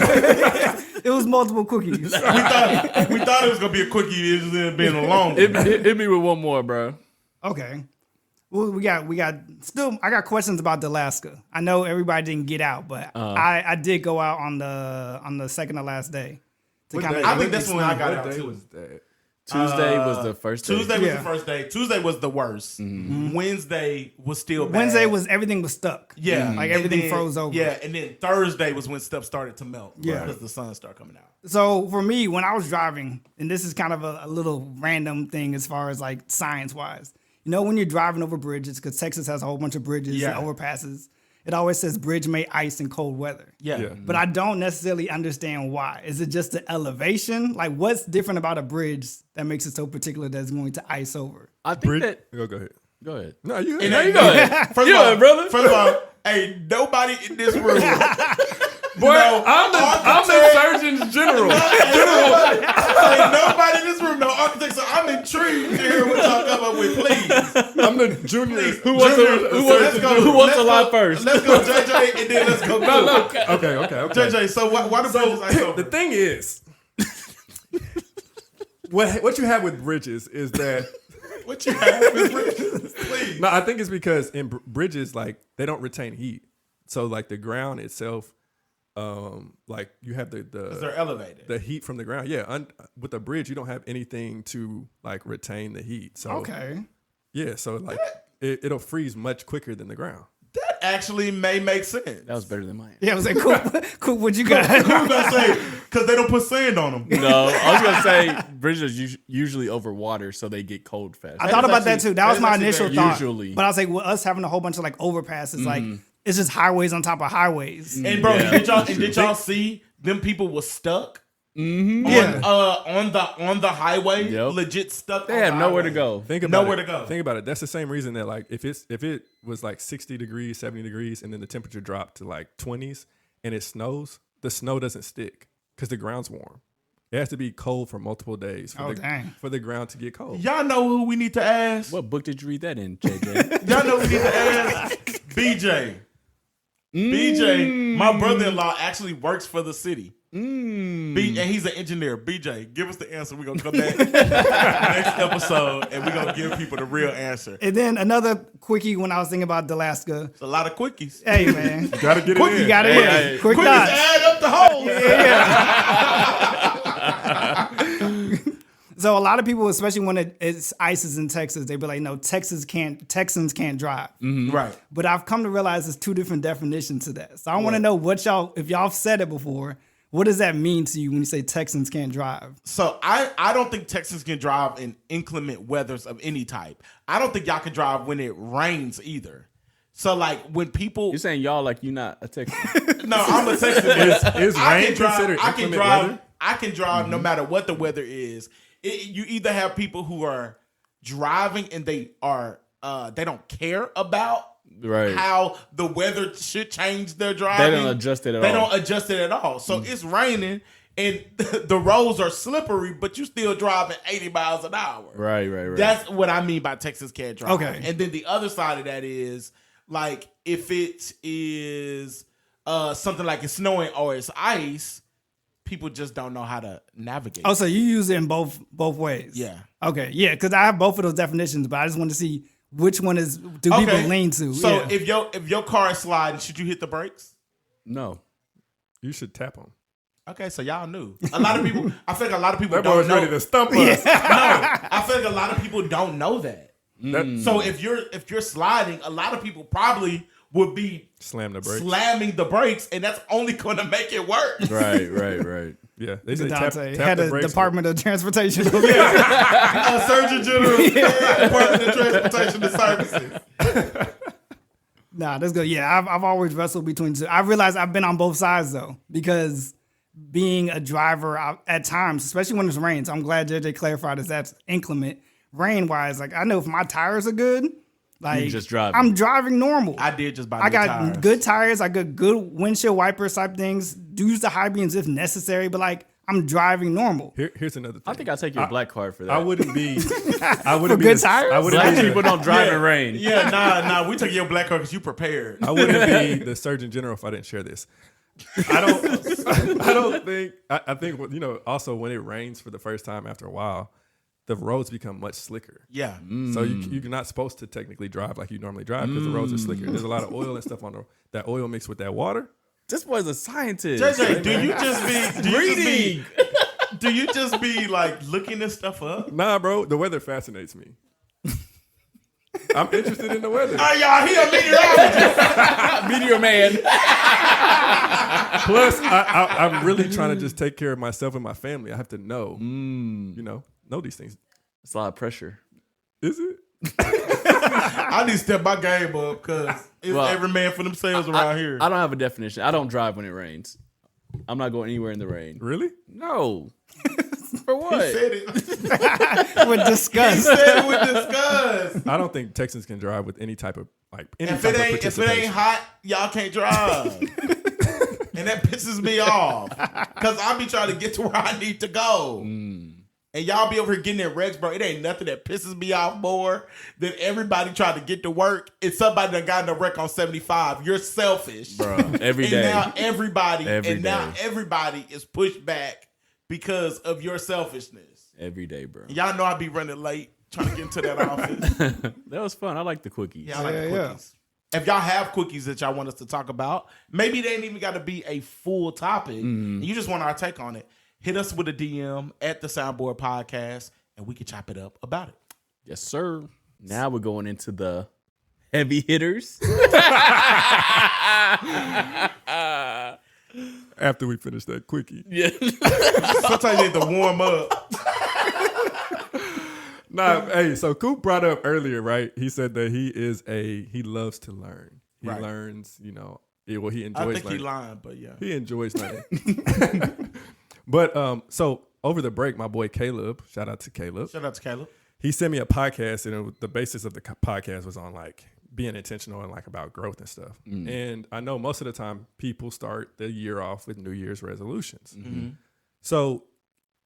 It was multiple cookies. we thought it was gonna be a quickie. It just ended up being a long one. Hit me with one more, bro. Okay. Well, I got questions about Alaska. I know everybody didn't get out, but I did go out on the second to last day. I think that's when I got out What day too. was that? Tuesday was the first day. Tuesday was the first day. Tuesday was the worst. Mm-hmm. Wednesday was still bad. Wednesday was everything was stuck. Yeah. Like everything froze over. Yeah, and then Thursday was when stuff started to melt. Yeah. Because the sun started coming out. So for me, when I was driving, and this is kind of a little random thing as far as like science wise, you know, when you're driving over bridges, because Texas has a whole bunch of bridges and overpasses, it always says bridge may ice in cold weather. Yeah. But I don't necessarily understand why. Is it just the elevation? Like what's different about a bridge that makes it so particular that it's going to ice over? I think that. Go ahead. Go ahead. No, you And ain't. go ahead. First of all, hey, nobody in this room. Boy, I'm the Surgeon General. Hey, nobody in this room, no architect. So I'm intrigued to hear what y'all come up with, please. I'm the junior. Who wants to lie first? Let's go, JJ, and then let's go. No. Okay. JJ, so why the bridges ice over? The thing is, what you have with bridges is that. What you have with bridges, please. No, I think it's because in bridges, like they don't retain heat, so like the ground itself, like you have Because they're elevated. the heat from the ground. Yeah, with a bridge, you don't have anything to like retain the heat. So yeah, so like it'll freeze much quicker than the ground. That actually may make sense. That was better than mine. Yeah, I was like, Coop, what you got? Who was gonna say? Because they don't put sand on them. No, I was gonna say bridges are usually over water, so they get cold fast. I thought about that too. That was my initial thought. Usually. But I was like, with us having a whole bunch of like overpasses, like it's just highways on top of highways. And bro, did y'all see them people was stuck? Mm-hmm. On the highway, legit stuck. They have nowhere to go. Think about it. That's the same reason that like if it was like 60 degrees, 70 degrees, and then the temperature dropped to like 20s, and it snows, the snow doesn't stick because the ground's warm. It has to be cold for multiple days for the ground to get cold. Y'all know who we need to ask? What book did you read that in, JJ? Y'all know who we need to ask? BJ. BJ, my brother-in-law actually works for the city. And he's an engineer. BJ, give us the answer. We're going to come back next episode and we're going to give people the real answer. And then another quickie when I was thinking about Alaska. It's a lot of quickies. Hey, man. You got to get it in. You got it in. Quick Quickies dots. add up the holes. So a lot of people, especially when it's ices in Texas, they be like, no, Texans can't drive. Mm-hmm. Right. But I've come to realize there's two different definitions to that. So I want to know if y'all have said it before, what does that mean to you when you say Texans can't drive? So I don't think Texans can drive in inclement weathers of any type. I don't think y'all can drive when it rains either. So like when people, You're saying y'all like you not a Texan. no, I'm a Texan. Is rain considered inclement weather? I can drive no matter what the weather is. You either have people who are driving and they don't care about how the weather should change their driving. They don't adjust it at all. They don't adjust it at all. So it's raining and the roads are slippery, but you still driving 80 miles an hour. Right. That's what I mean by Texas can't drive. Okay. And then the other side of that is like if it is something like it's snowing or it's ice, people just don't know how to navigate. Oh, so you use it in both ways? Yeah. Okay, yeah, because I have both of those definitions, but I just want to see which one do people lean to? So if your car is sliding, should you hit the brakes? No. You should tap them. Okay, so y'all knew. A lot of people. I think a lot of people That boy don't was know. ready to stump us. No, I think a lot of people don't know that. That- So if you're sliding, a lot of people probably would be Slam the brakes. slamming the brakes, and that's only going to make it work. Right. Yeah, they say tap Head the of brakes. Department of Transportation. Surgeon General, Department of Transportation and Services. Nah, that's good. Yeah, I've always wrestled between two. I realize I've been on both sides though, because being a driver at times, especially when it's rains, I'm glad JJ clarified that's inclement. Rain wise, like I know if my tires are good, like You just driving. I'm driving normal. I did just buy. I got tires. good tires. I got good windshield wipers type things. Do use the high beams if necessary, but like I'm driving normal. Here's another thing. I think I'll take your black card for that. I wouldn't be. I wouldn't For be good the- tires? I wouldn't Black be the- people don't drive in rain. Yeah, nah. We took your black card because you prepared. I wouldn't be the Surgeon General if I didn't share this. I don't think. I think also when it rains for the first time after a while, the roads become much slicker. Yeah. So you're not supposed to technically drive like you normally drive because the roads are slicker. There's a lot of oil and stuff on that oil mixed with that water. This boy's a scientist. JJ, do you just be like looking this stuff up? Nah, bro, the weather fascinates me. I'm interested in the weather. Oh, y'all, he a meteorologist. Meteor man. Plus, I'm really trying to just take care of myself and my family. I have to know, know these things. It's a lot of pressure. Is it? I need to step my game up because it's every man for themselves around here. I don't have a definition. I don't drive when it rains. I'm not going anywhere in the rain. Really? No. For what? He said it. With disgust. He said it with disgust. I don't think Texans can drive with any type of any If type it of ain't participation. hot, y'all can't drive. And that pisses me off. Because I be trying to get to where I need to go. And y'all be over here getting in wrecks, bro. It ain't nothing that pisses me off more than everybody trying to get to work. It's somebody that got in a wreck on 75. You're selfish. Bro, every And day. now everybody Every everybody is pushed back because of your selfishness. Every day, bro. Y'all know I be running late trying to get into that office. That was fun. I like the quickies. Yeah, I like the quickies. If y'all have quickies that y'all want us to talk about, maybe they ain't even got to be a full topic. And you just want our take on it. Hit us with a DM at the Soundboard Podcast, and we can chop it up about it. Yes, sir. Now we're going into the heavy hitters. After we finish that quickie. Yeah. Sometimes you need to warm up. Nah, hey, so Coop brought up earlier, right? He said that he loves to learn. He Right. learns, he enjoys I think learning. he lying, but yeah. He enjoys learning. But so over the break, my boy Caleb, shout out to Caleb. Shout out to Caleb. He sent me a podcast, and the basis of the podcast was on like being intentional and like about growth and stuff. And I know most of the time people start the year off with New Year's resolutions. So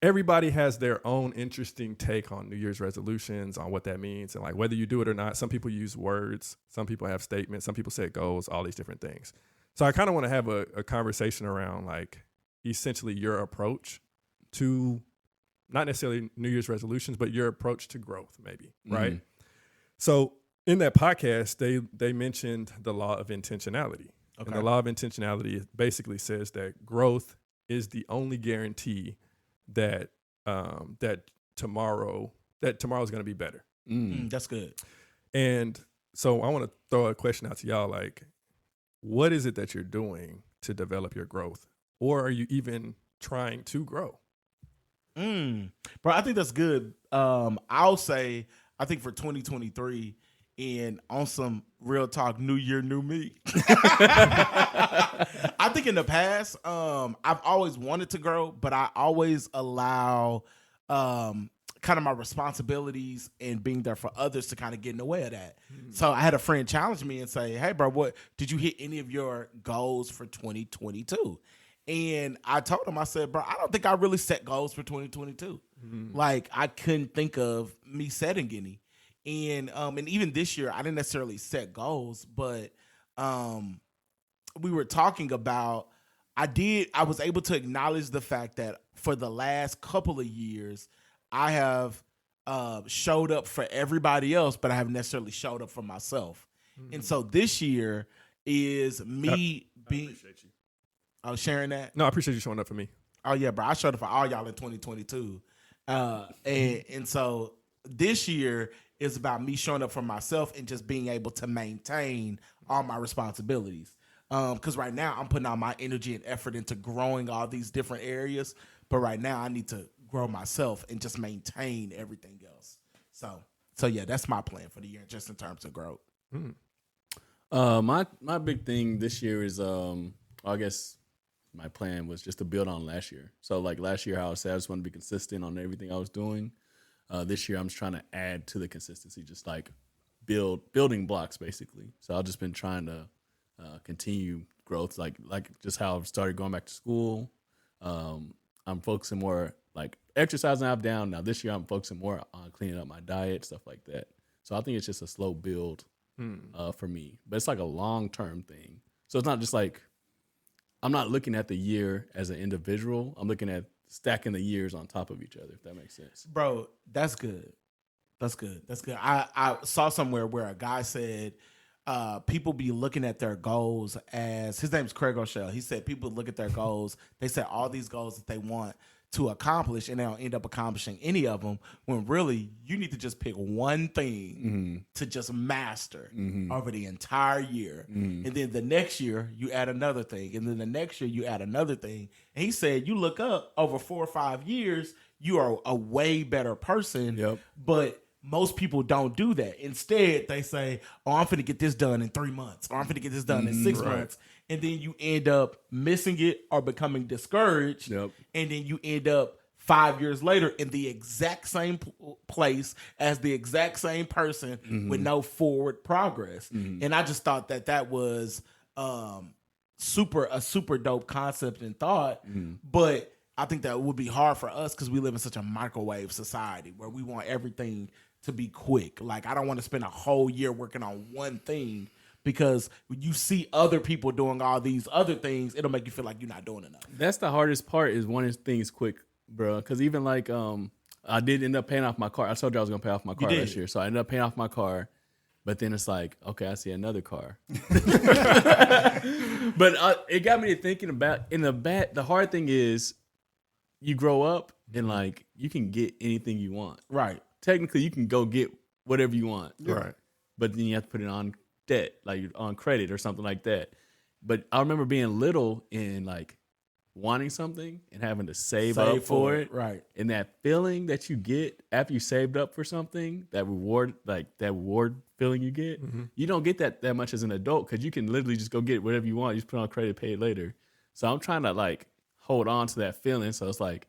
everybody has their own interesting take on New Year's resolutions, on what that means, and like whether you do it or not. Some people use words, some people have statements, some people set goals, all these different things. So I kind of want to have a conversation around like essentially your approach to not necessarily New Year's resolutions, but your approach to growth, maybe, right? So in that podcast, they mentioned the law of intentionality. Okay. And the law of intentionality basically says that growth is the only guarantee that tomorrow's going to be better. That's good. And so I want to throw a question out to y'all, like, what is it that you're doing to develop your growth? Or are you even trying to grow? Bro, I think that's good. I'll say, I think for 2023 and on some real talk, new year, new me. I think in the past, I've always wanted to grow, but I always allow kind of my responsibilities and being there for others to kind of get in the way of that. So I had a friend challenge me and say, hey, bro, what did you hit any of your goals for 2022? And I told him, I said, bro, I don't think I really set goals for 2022. Like, I couldn't think of me setting any. And even this year, I didn't necessarily set goals, but we were talking about, I was able to acknowledge the fact that for the last couple of years, I have showed up for everybody else, but I haven't necessarily showed up for myself. And so this year is me being. Appreciate you. I was sharing that. No, I appreciate you showing up for me. Oh yeah, bro. I showed up for all y'all in 2022. And so this year is about me showing up for myself and just being able to maintain all my responsibilities. Because right now I'm putting all my energy and effort into growing all these different areas. But right now I need to grow myself and just maintain everything else. So yeah, that's my plan for the year, just in terms of growth. My big thing this year is I guess my plan was just to build on last year. So like last year, how I said I just want to be consistent on everything I was doing. This year, I'm just trying to add to the consistency, just like building blocks basically. So I've just been trying to continue growth, like just how I've started going back to school. I'm focusing more like exercising. I'm down now. This year, I'm focusing more on cleaning up my diet, stuff like that. So I think it's just a slow build for me, but it's like a long-term thing. So it's not just like, I'm not looking at the year as an individual. I'm looking at stacking the years on top of each other, if that makes sense. Bro, that's good. That's good. That's good. I saw somewhere where a guy said people be looking at their goals as, his name's Craig O'Shell. He said people look at their goals. They set all these goals that they want to accomplish, and they don't end up accomplishing any of them, when really you need to just pick one thing to just master over the entire year. And then the next year you add another thing, and then the next year you add another thing. And he said you look up over 4 or 5 years, you are a way better person. Yep. But most people don't do that. Instead, they say, oh, I'm finna get this done in 3 months, or I'm finna get this done in 6 months. And then you end up missing it or becoming discouraged. Yep. And then you end up 5 years later in the exact same place as the exact same person with no forward progress. And I just thought that was a super dope concept and thought. But I think that would be hard for us because we live in such a microwave society where we want everything to be quick. Like, I don't want to spend a whole year working on one thing, because when you see other people doing all these other things, it'll make you feel like you're not doing enough. That's the hardest part, is wanting things quick, bro. Because even like I did end up paying off my car. I told you I was going to pay off my car last year. So I ended up paying off my car. But then it's like, okay, I see another car. But it got me to thinking about, the hard thing is, you grow up and like you can get anything you want. Right. Technically, you can go get whatever you want. Right. But then you have to put it on debt, like on credit or something like that. But I remember being little and like wanting something and having to save up for it. Right. And that feeling that you get after you saved up for something, that reward feeling you get, you don't get that much as an adult, because you can literally just go get whatever you want. You just put it on credit, pay it later. So I'm trying to like hold on to that feeling. So it's like,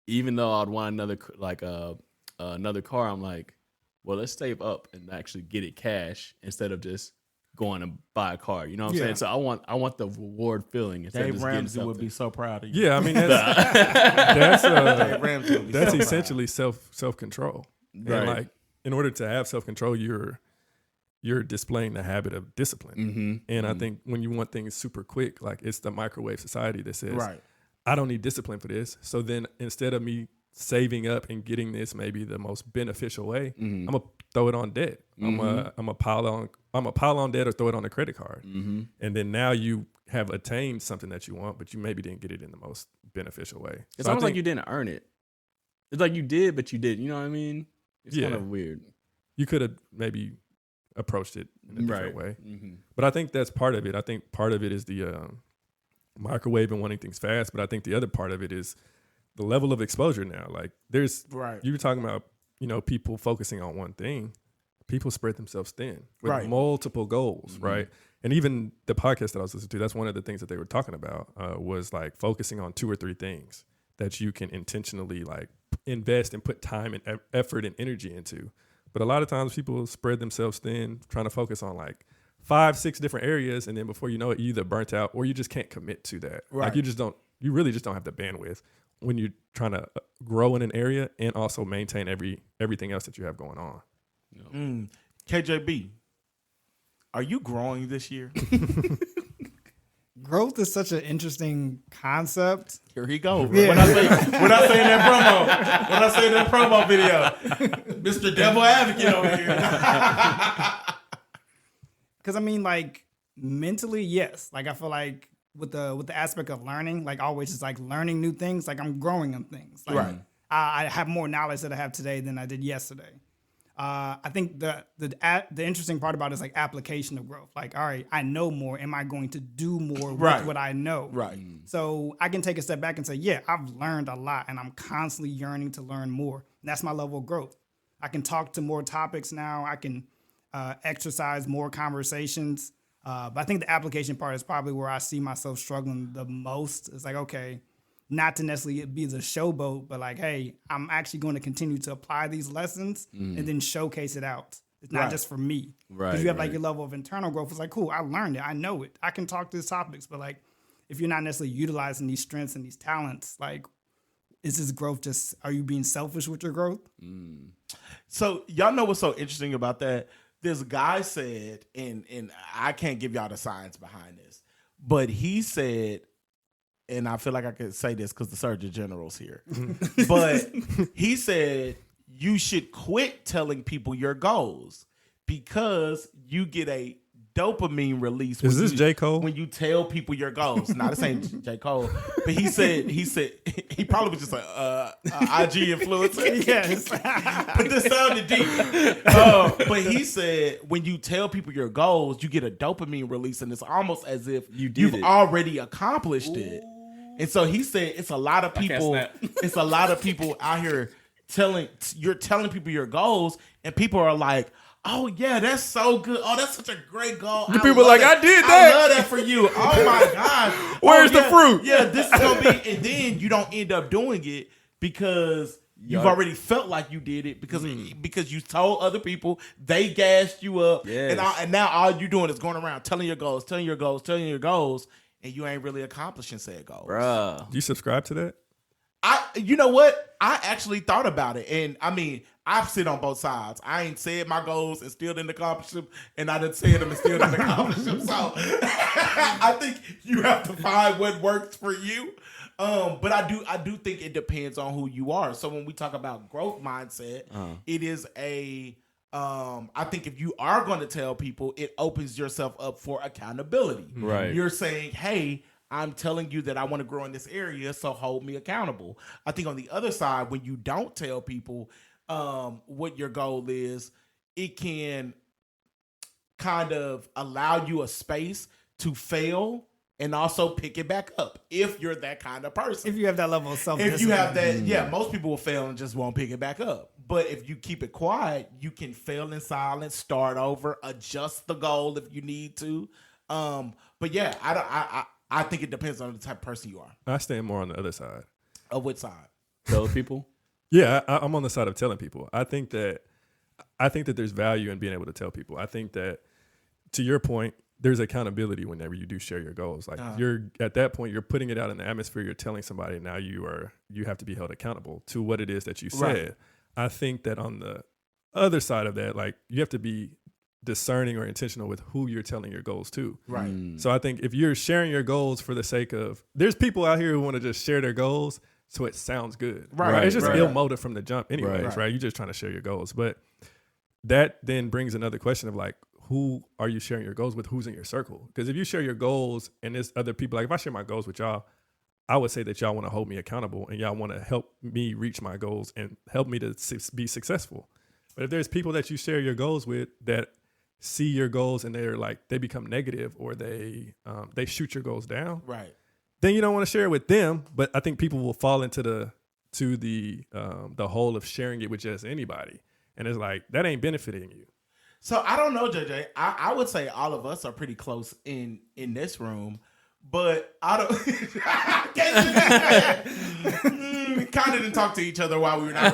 even though I'd want another car, I'm like, well, let's save up and actually get it cash instead of just going to buy a car. You know what I'm saying? So I want the reward feeling instead of Dave just Ramsey getting would something. be so proud of you. Yeah, I mean that's Dave Ramsey would be that's so essentially self control. Right. And like, in order to have self control, you're displaying the habit of discipline. And I think when you want things super quick, like, it's the microwave society that says, Right. I I don't need discipline for this. So then instead of me saving up and getting this maybe the most beneficial way, I'm gonna throw it on debt. I'm a pile on debt or throw it on a credit card. And then now you have attained something that you want, but you maybe didn't get it in the most beneficial way. It's almost like you didn't earn it. It's like you did, but you didn't. You know what I mean? It's kind of weird. You could have maybe approached it in a different way. Mm-hmm. But I think that's part of it. I think part of it is the microwave and wanting things fast. But I think the other part of it is the level of exposure now. Like there's, you were talking about, you know, people focusing on one thing. People spread themselves thin with multiple goals, right? And even the podcast that I was listening to, that's one of the things that they were talking about was like focusing on 2 or 3 things that you can intentionally like invest and put time and effort and energy into. But a lot of times people spread themselves thin, trying to focus on like 5, 6 different areas. And then before you know it, you either burnt out or you just can't commit to that. Like you really just don't have the bandwidth when you're trying to grow in an area and also maintain everything else that you have going on. KJB, are you growing this year? Growth is such an interesting concept. Here he go. Yeah. When I say in that promo video, Mr. Devil Advocate over here. Because I mean, like mentally, yes. Like I feel like with the aspect of learning, like always, it's like learning new things. Like I'm growing on things. Like, Right. I have more knowledge that I have today than I did yesterday. I think the interesting part about it is like application of growth. Like, all right, I know more. Am I going to do more with what I know? Right. So I can take a step back and say, yeah, I've learned a lot and I'm constantly yearning to learn more. And that's my level of growth. I can talk to more topics now. I can exercise more conversations. But I think the application part is probably where I see myself struggling the most. It's like, okay, not to necessarily be the showboat, but like, hey, I'm actually going to continue to apply these lessons and then showcase it out. It's not just for me. Right. Because you have like your level of internal growth. It's like, cool, I learned it. I know it. I can talk to these topics. But like, if you're not necessarily utilizing these strengths and these talents, like, is this growth just, are you being selfish with your growth? So y'all know what's so interesting about that? This guy said, and I can't give y'all the science behind this, but he said, and I feel like I could say this because the Surgeon General's here, but he said you should quit telling people your goals because you get a dopamine release. Is this J. Cole? When you tell people your goals. Not the same J. Cole, but he said he probably was just a IG influencer. Yes. But this sounded deep. But he said when you tell people your goals, you get a dopamine release, and it's almost as if you've already accomplished it. And so he said it's a lot of people. It's a lot of people out here telling people your goals, and people are like, oh yeah, that's so good. Oh, that's such a great goal. The people are like, I did that. I love that for you. Oh my gosh. Where's the fruit? Yeah, this is gonna be, and then you don't end up doing it because you've already felt like you did it because you told other people, they gassed you up, and now all you doing is going around telling your goals, and you ain't really accomplishing said goals. Bruh. Do you subscribe to that? You know what? I actually thought about it, and I mean, I've sit on both sides. I ain't said my goals and still didn't accomplish them, and I didn't say them and still didn't accomplish them. So I think you have to find what works for you. But I do think it depends on who you are. So when we talk about growth mindset, it is I think if you are going to tell people, it opens yourself up for accountability. Right. You're saying, hey, I'm telling you that I want to grow in this area, so hold me accountable. I think on the other side, when you don't tell people what your goal is, it can kind of allow you a space to fail and also pick it back up if you're that kind of person. If you have that level of self-discipline. If you have that, most people will fail and just won't pick it back up. But if you keep it quiet, you can fail in silence, start over, adjust the goal if you need to. But yeah, I think it depends on the type of person you are. I stand more on the other side. Of which side? Tell people. Yeah, I'm on the side of telling people. I think that there's value in being able to tell people. I think that, to your point, there's accountability whenever you do share your goals. Like you're at that point, you're putting it out in the atmosphere. You're telling somebody now you have to be held accountable to what it is that you said. Right. I think that on the other side of that, like you have to be discerning or intentional with who you're telling your goals to. Right. So I think if you're sharing your goals for the sake of, there's people out here who want to just share their goals so it sounds good. Right. It's just ill motive from the jump anyways, right? You're just trying to share your goals. But that then brings another question of like, who are you sharing your goals with? Who's in your circle? Because if you share your goals and there's other people, like if I share my goals with y'all, I would say that y'all want to hold me accountable and y'all want to help me reach my goals and help me to be successful. But if there's people that you share your goals with that see your goals and they're like, they become negative or they shoot your goals down, right? Then you don't want to share it with them. But I think people will fall into the hole of sharing it with just anybody, and it's like that ain't benefiting you. So I don't know, JJ. I would say all of us are pretty close in this room, but I don't. We kind of didn't talk to each other while we were not.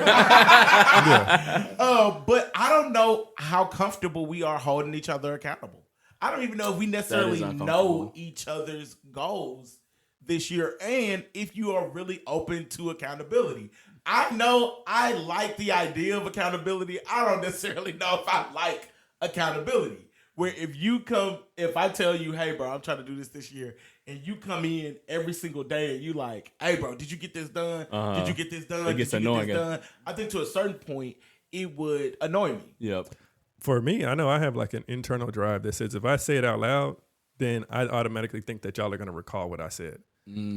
But I don't know how comfortable we are holding each other accountable. I don't even know if we necessarily know each other's goals this year, and if you are really open to accountability. I know I like the idea of accountability. I don't necessarily know if I like accountability. where if I tell you, hey, bro, I'm trying to do this year, and you come in every single day and you like, hey, bro, did you get this done? Did you get this done? It gets annoying. I think to a certain point, it would annoy me. Yep. For me, I know I have like an internal drive that says if I say it out loud, then I automatically think that y'all are going to recall what I said.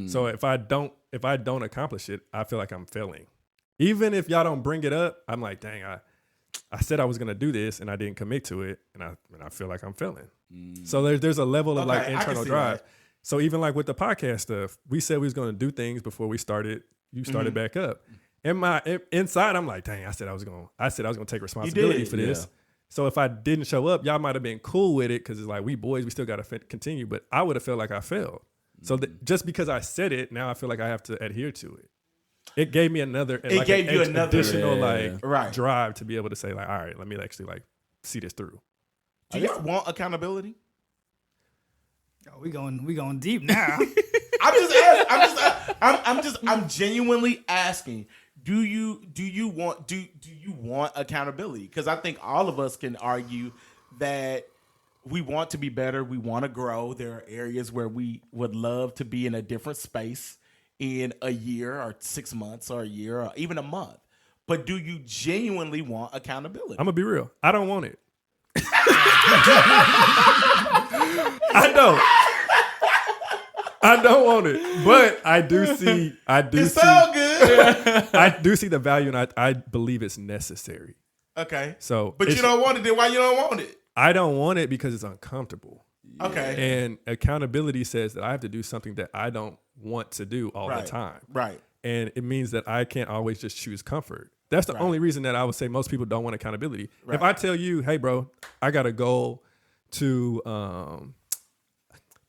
So if I don't accomplish it, I feel like I'm failing. Even if y'all don't bring it up, I'm like, dang, I said I was going to do this and I didn't commit to it, and I feel like I'm failing. So there's a level of like internal drive. That. So even like with the podcast stuff, we said we was going to do things before we started. You started back up. Inside, I'm like, dang, I said I was going to take responsibility for this. Yeah. So if I didn't show up, y'all might have been cool with it because it's like, we boys, we still got to continue. But I would have felt like I failed. So just because I said it, now I feel like I have to adhere to it. It gave me another additional drive to be able to say like, all right, let me actually like see this through. Do you want accountability? Oh, we going deep now. I'm genuinely asking. Do you want accountability? Because I think all of us can argue that we want to be better. We want to grow. There are areas where we would love to be in a different space in a year or 6 months or a year or even a month. But do you genuinely want accountability? I'm going to be real. I don't want it. I don't want it, but I do see. It's so good. I do see the value, and I believe it's necessary. Okay. So, but you don't want it. Then why you don't want it? I don't want it because it's uncomfortable. Okay. And accountability says that I have to do something that I don't want to do all the time. Right. And it means that I can't always just choose comfort. That's the only reason that I would say most people don't want accountability. Right. If I tell you, hey, bro, I got a goal to, I'm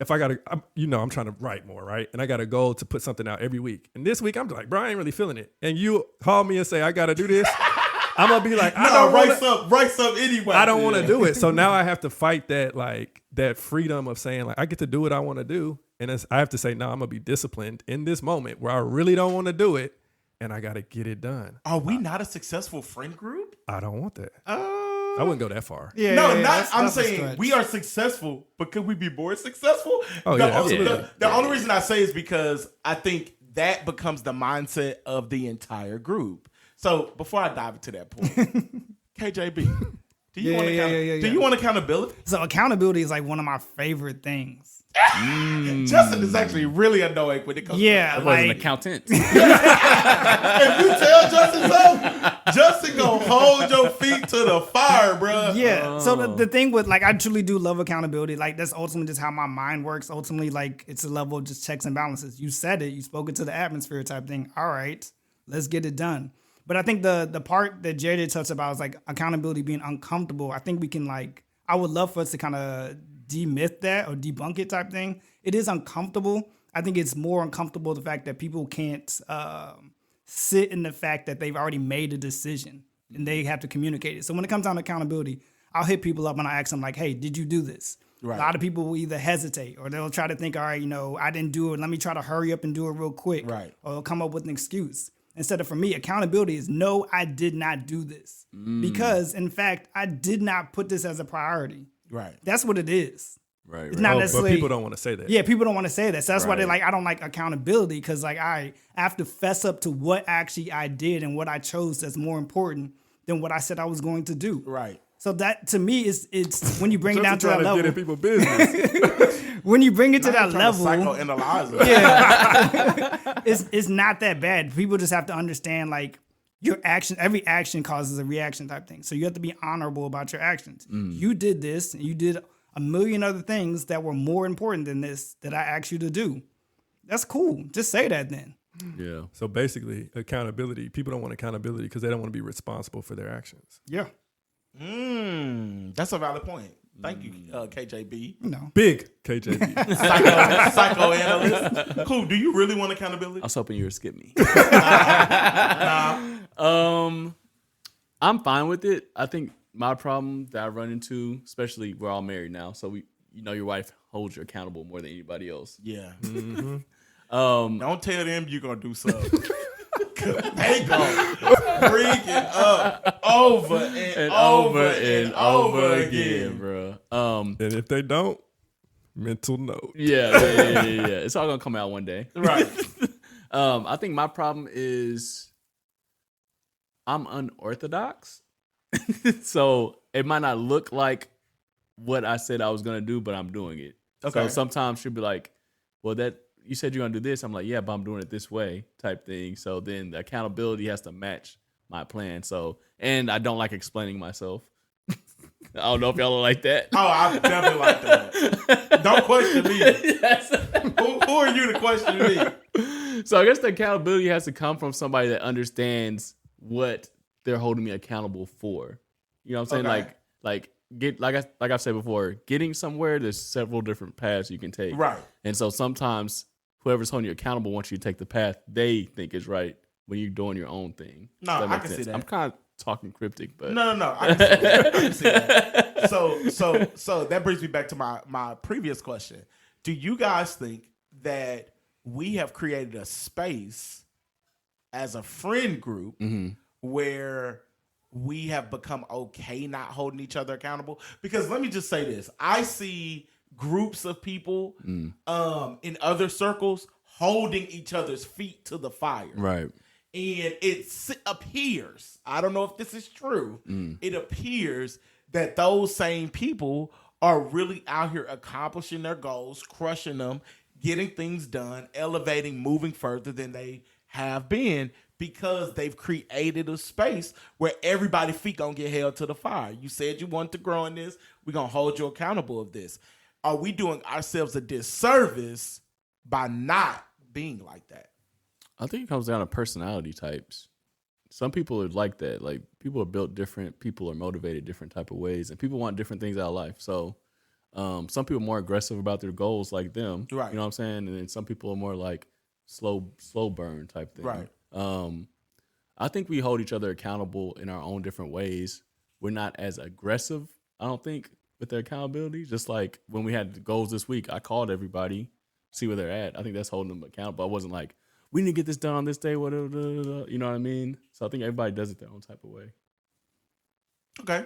trying to write more, right? And I got a goal to put something out every week. And this week, I'm like, bro, I ain't really feeling it. And you call me and say, I got to do this. I'm going to be like, write some anyway. I don't want to do it. So now I have to fight that freedom of saying, like, I get to do what I want to do. And I have to say, no, I'm going to be disciplined in this moment where I really don't want to do it. And I got to get it done. Are we not a successful friend group? I don't want that. I wouldn't go that far. Yeah, I'm saying we are successful, but could we be more successful? Oh, The only reason I say is because I think that becomes the mindset of the entire group. So before I dive into that point, KJB, do you want accountability? So accountability is like one of my favorite things. Justin is actually really annoying when it comes to that. Like, an accountant. If you tell Justin so, Justin gonna hold your feet to the fire, bro. Yeah. So the thing with, like, I truly do love accountability. Like, that's ultimately just how my mind works. Ultimately, like, it's a level of just checks and balances. You said it. You spoke it to the atmosphere type thing. All right, let's get it done. But I think the part that Jared touched about is like accountability being uncomfortable. I think we can, like, I would love for us to kind of demyth that or debunk it type thing. It is uncomfortable. I think it's more uncomfortable the fact that people can't sit in the fact that they've already made a decision and they have to communicate it. So when it comes down to accountability, I'll hit people up and I ask them like, hey, did you do this? Right. A lot of people will either hesitate or they'll try to think, all right, I didn't do it. Let me try to hurry up and do it real quick. Right. Or they'll come up with an excuse. Instead of, for me, accountability is, no, I did not do this. Because, in fact, I did not put this as a priority. Right. That's what it is. Right. It's not necessarily. But people don't want to say that. Yeah, people don't want to say that. So that's why they're like, I don't like accountability because, like, I have to fess up to what actually I did and what I chose that's more important than what I said I was going to do. Right. So that, to me, it's when you bring it down to that level. Get in people's business. When you bring it to that level, it's not that bad. People just have to understand, like, your action, every action causes a reaction type thing. So you have to be honorable about your actions. You did this, and you did a million other things that were more important than this that I asked you to do. That's cool. Just say that then. Yeah. So basically, accountability. People don't want accountability because they don't want to be responsible for their actions. Yeah. That's a valid point. Thank you, KJB. No. Big KJB. Psychoanalyst. Cool. Do you really want accountability? I was hoping you would skip me. I'm fine with it. I think my problem that I run into, especially we're all married now, so your wife holds you accountable more than anybody else. Yeah. Mm-hmm. Don't tell them you're gonna do something. They go. Bring it up over and over again, bro. And if they don't, mental note. Yeah. It's all gonna come out one day, Right. I think my problem is I'm unorthodox, so it might not look like what I said I was gonna do, but I'm doing it. Okay. So sometimes she'll be like, "Well, that you said you're gonna do this." I'm like, "Yeah, but I'm doing it this way," type thing. So then the accountability has to match my plan. So, and I don't like explaining myself. I don't know if y'all are like that. Oh, I definitely like that. Don't question me. Yes. Who are you to question me? So I guess the accountability has to come from somebody that understands what they're holding me accountable for. You know what I'm saying? Okay. Like I've said before, getting somewhere, there's several different paths you can take. Right. And so sometimes whoever's holding you accountable wants you to take the path they think is right when you're doing your own thing. No, Does that I make can sense? see that. I'm kind of talking cryptic, but No. I can see that. So that brings me back to my previous question. Do you guys think that we have created a space as a friend group where we have become okay not holding each other accountable? Because let me just say this. I see groups of people in other circles holding each other's feet to the fire. right. And it appears, I don't know if this is true, it appears that those same people are really out here accomplishing their goals, crushing them, getting things done, elevating, moving further than they have been because they've created a space where everybody's feet gonna get held to the fire. You said you want to grow in this, we're gonna hold you accountable of this. Are we doing ourselves a disservice by not being like that? I think it comes down to personality types. Some people are like that. Like people are built different. People are motivated different type of ways, and people want different things out of life. So some people are more aggressive about their goals, like them. Right. You know what I'm saying? And then some people are more like slow burn type thing. Right. I think we hold each other accountable in our own different ways. We're not as aggressive, I don't think, with their accountability. Just like when we had the goals this week, I called everybody, see where they're at. I think that's holding them accountable. I wasn't like, we need to get this done on this day, whatever, you know what I mean? So I think everybody does it their own type of way. Okay.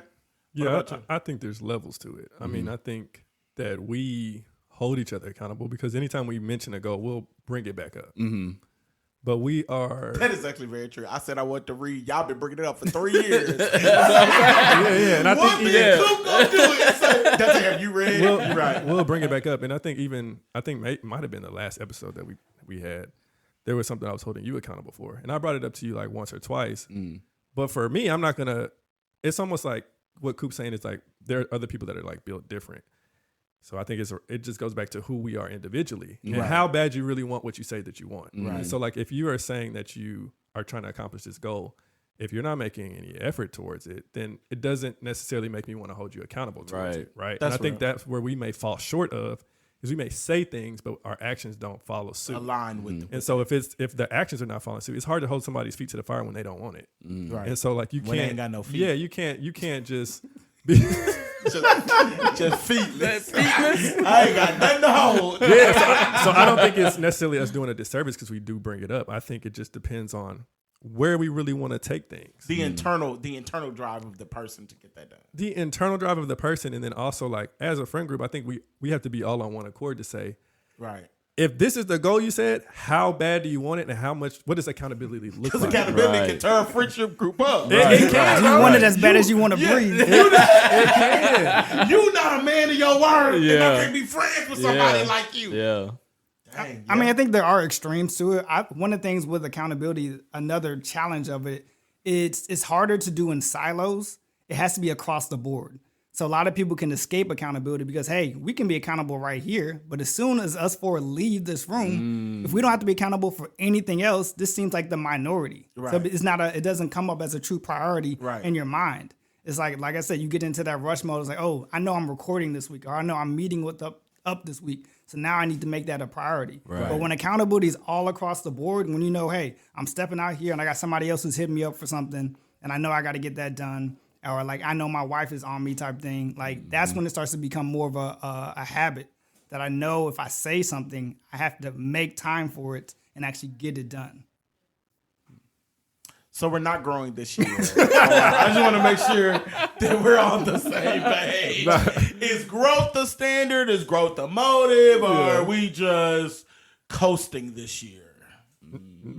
Yeah, I think there's levels to it. I mean, I think that we hold each other accountable because anytime we mention a goal, we'll bring it back up. Mm-hmm. But we are... That is actually very true. I said I want to read. Y'all been bringing it up for 3 years. yeah. And I What think did Coop gonna do it? That's have you read? You're right. We'll bring it back up. And I think it might have been the last episode that we had. There was something I was holding you accountable for. And I brought it up to you like once or twice. But for me, I'm not going to... It's almost like what Coop's saying is like there are other people that are like built different. So I think it just goes back to who we are individually and how bad you really want what you say that you want. Right. So like if you are saying that you are trying to accomplish this goal, if you're not making any effort towards it, then it doesn't necessarily make me want to hold you accountable towards it. Right. And I think that's where we may fall short of is we may say things, but our actions don't follow suit. Align with And so if the actions are not following suit, it's hard to hold somebody's feet to the fire when they don't want it. Right. And so like you When can't they ain't got no feet. Yeah, you can't just be just feetless. I ain't got nothing to hold. Yeah, so I don't think it's necessarily us doing a disservice because we do bring it up. I think it just depends on where we really want to take things. The internal drive of the person to get that done. The internal drive of the person, and then also like as a friend group, I think we have to be all on one accord to say, right. If this is the goal you said, how bad do you want it, and what does accountability look like? Because accountability can turn a friendship group up. It can. You want it as bad as you want to breathe. You not a man of your word, and I can't be friends with somebody like you. Yeah. Dang, I mean, I think there are extremes to it. One of the things with accountability, another challenge of it, it's harder to do in silos. It has to be across the board. So a lot of people can escape accountability because, hey, we can be accountable right here. But as soon as us four leave this room, if we don't have to be accountable for anything else, this seems like the minority. Right. So it's not it doesn't come up as a true priority in your mind. It's like I said, you get into that rush mode. It's like, oh, I know I'm recording this week, or I know I'm meeting with up this week. So now I need to make that a priority. Right. But when accountability is all across the board, when you know, hey, I'm stepping out here and I got somebody else who's hitting me up for something, and I know I got to get that done. Or like I know my wife is on me type thing. Like that's when it starts to become more of a habit that I know if I say something, I have to make time for it and actually get it done. So we're not growing this year. I just want to make sure that we're on the same page. Is growth the standard? Is growth the motive? Or are we just coasting this year?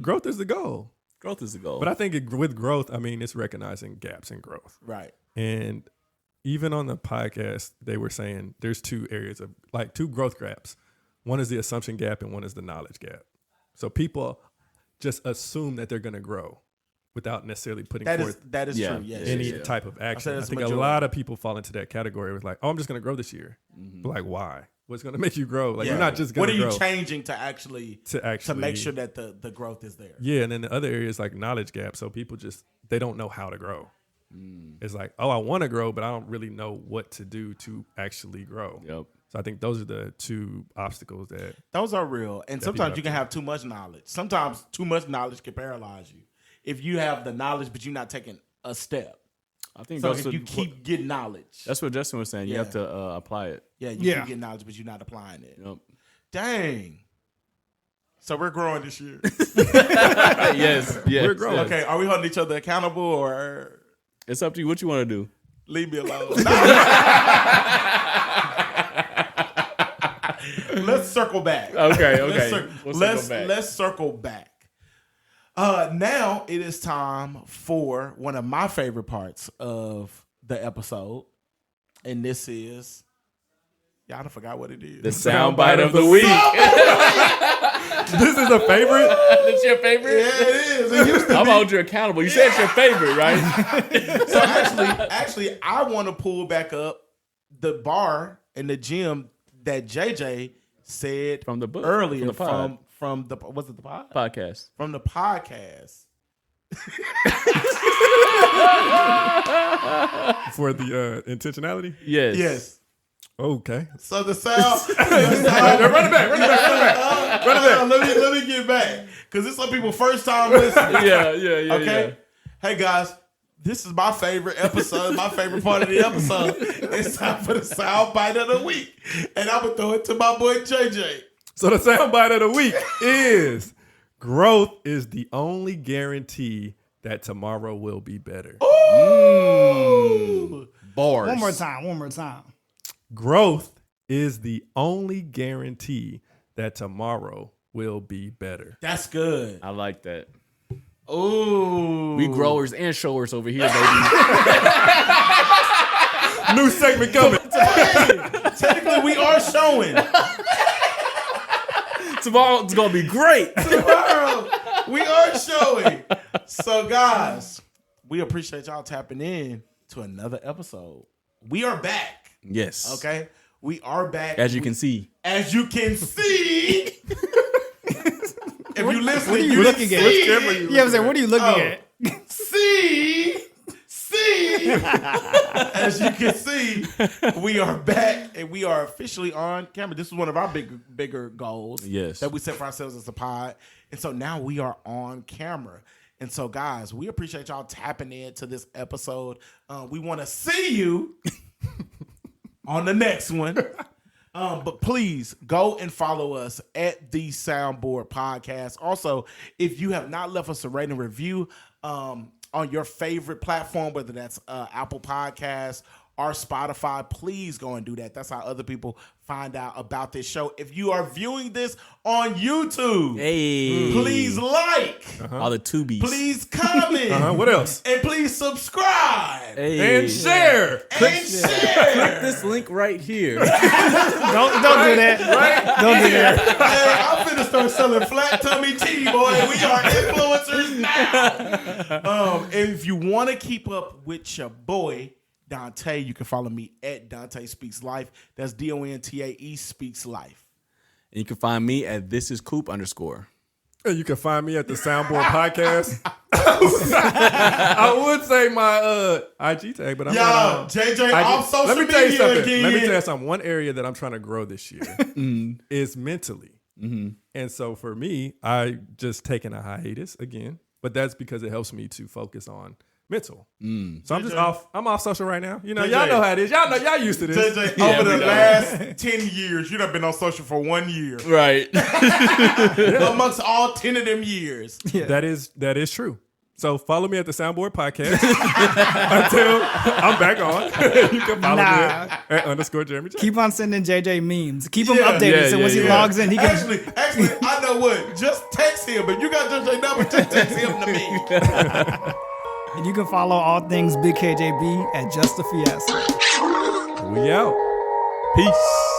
Growth is the goal. Growth is the goal. But I think with growth, I mean, it's recognizing gaps in growth. Right. And even on the podcast, they were saying there's two areas of like two growth gaps. One is the assumption gap and one is the knowledge gap. So people just assume that they're going to grow without necessarily putting forth that is true. Yes. any type of action. I think a lot of people fall into that category with like, oh, I'm just going to grow this year. But like, why? What's going to make you grow? Like, you're not just going to grow. What are you changing to actually make sure that the growth is there? Yeah, and then the other area is like knowledge gap. So people they don't know how to grow. It's like, oh, I want to grow, but I don't really know what to do to actually grow. Yep. So I think those are the two obstacles that. Those are real. And sometimes you can have too much knowledge. Sometimes too much knowledge can paralyze you. If you have the knowledge, but you're not taking a step. I think so. If you keep getting knowledge, that's what Justin was saying. You have to apply it. Yeah, you keep getting knowledge, but you're not applying it. Yep. Dang. So we're growing this year. yes, we're growing. Okay, are we holding each other accountable, or it's up to you? What you want to do? Leave me alone. Let's circle back. Okay. Let's circle back. Now it is time for one of my favorite parts of the episode, and this is y'all done forgot what it is. The soundbite of the week. This is a favorite. It's your favorite? Yeah, it is. I'm gonna hold you accountable. You said it's your favorite, right? So actually, I want to pull back up the bar and the gym that JJ said from the book earlier from the was it the pod? Podcast. From the podcast. For the intentionality? Yes. Okay. So the sound. Run it back. Let me get back. Because it's some people first time listening. Yeah. Okay. Hey guys, this is my favorite episode, my favorite part of the episode. It's time for the soundbite of the week. And I'm going to throw it to my boy JJ. So the soundbite of the week is growth is the only guarantee that tomorrow will be better. Ooh. Bars. One more time. Growth is the only guarantee that tomorrow will be better. That's good. I like that. Ooh. We growers and showers over here, baby. New segment coming. Technically, we are showing. Tomorrow's going to be great. Tomorrow, we are showing. So, guys, we appreciate y'all tapping in to another episode. We are back. Yes. Okay? We are back. As you can see. If you listen, what are you looking at? What are you looking at? See. As you can see, we are back and we are officially on camera. This is one of our bigger goals that we set for ourselves as a pod. And so now we are on camera. And so, guys, we appreciate y'all tapping into this episode. We want to see you on the next one. But please go and follow us at the Soundboard Podcast. Also, if you have not left us a rating review on your favorite platform, whether that's Apple Podcasts or Spotify, please go and do that. That's how other people find out about this show. If you are viewing this on YouTube, please like. All the tubies. Please comment. What else? And please subscribe. And share. Click this link right here. Don't do that. Right? Don't do that. Hey, I'm finna start selling flat tummy tea, boy. We are influencers now. And if you want to keep up with your boy, Dontae, you can follow me at Dontae Speaks Life. That's DONTAE Speaks Life. And you can find me at @thisiscoop_. And you can find me at the Soundboard Podcast. I would say my IG tag, but I'm not. JJ off social Let me tell you media something. again. Let me tell you something. One area that I'm trying to grow this year is mentally. And so for me, I just taken a hiatus again, but that's because it helps me to focus on mental. So I'm just off. I'm off social right now. You know, JJ, y'all know how it is. Y'all know y'all used to this. JJ, over the last 10 years, you've been on social for 1 year. Right. Amongst all 10 of them years. That is true. So follow me at the Soundboard Podcast until I'm back on. You can follow me at _Jeremy J. Keep on sending JJ memes. Keep him updated so once he logs in, he can. Actually, I know what. Just text him. If you got JJ number, just text him to me. And you can follow all things Big KJB at Just a Fiesta. We out. Peace.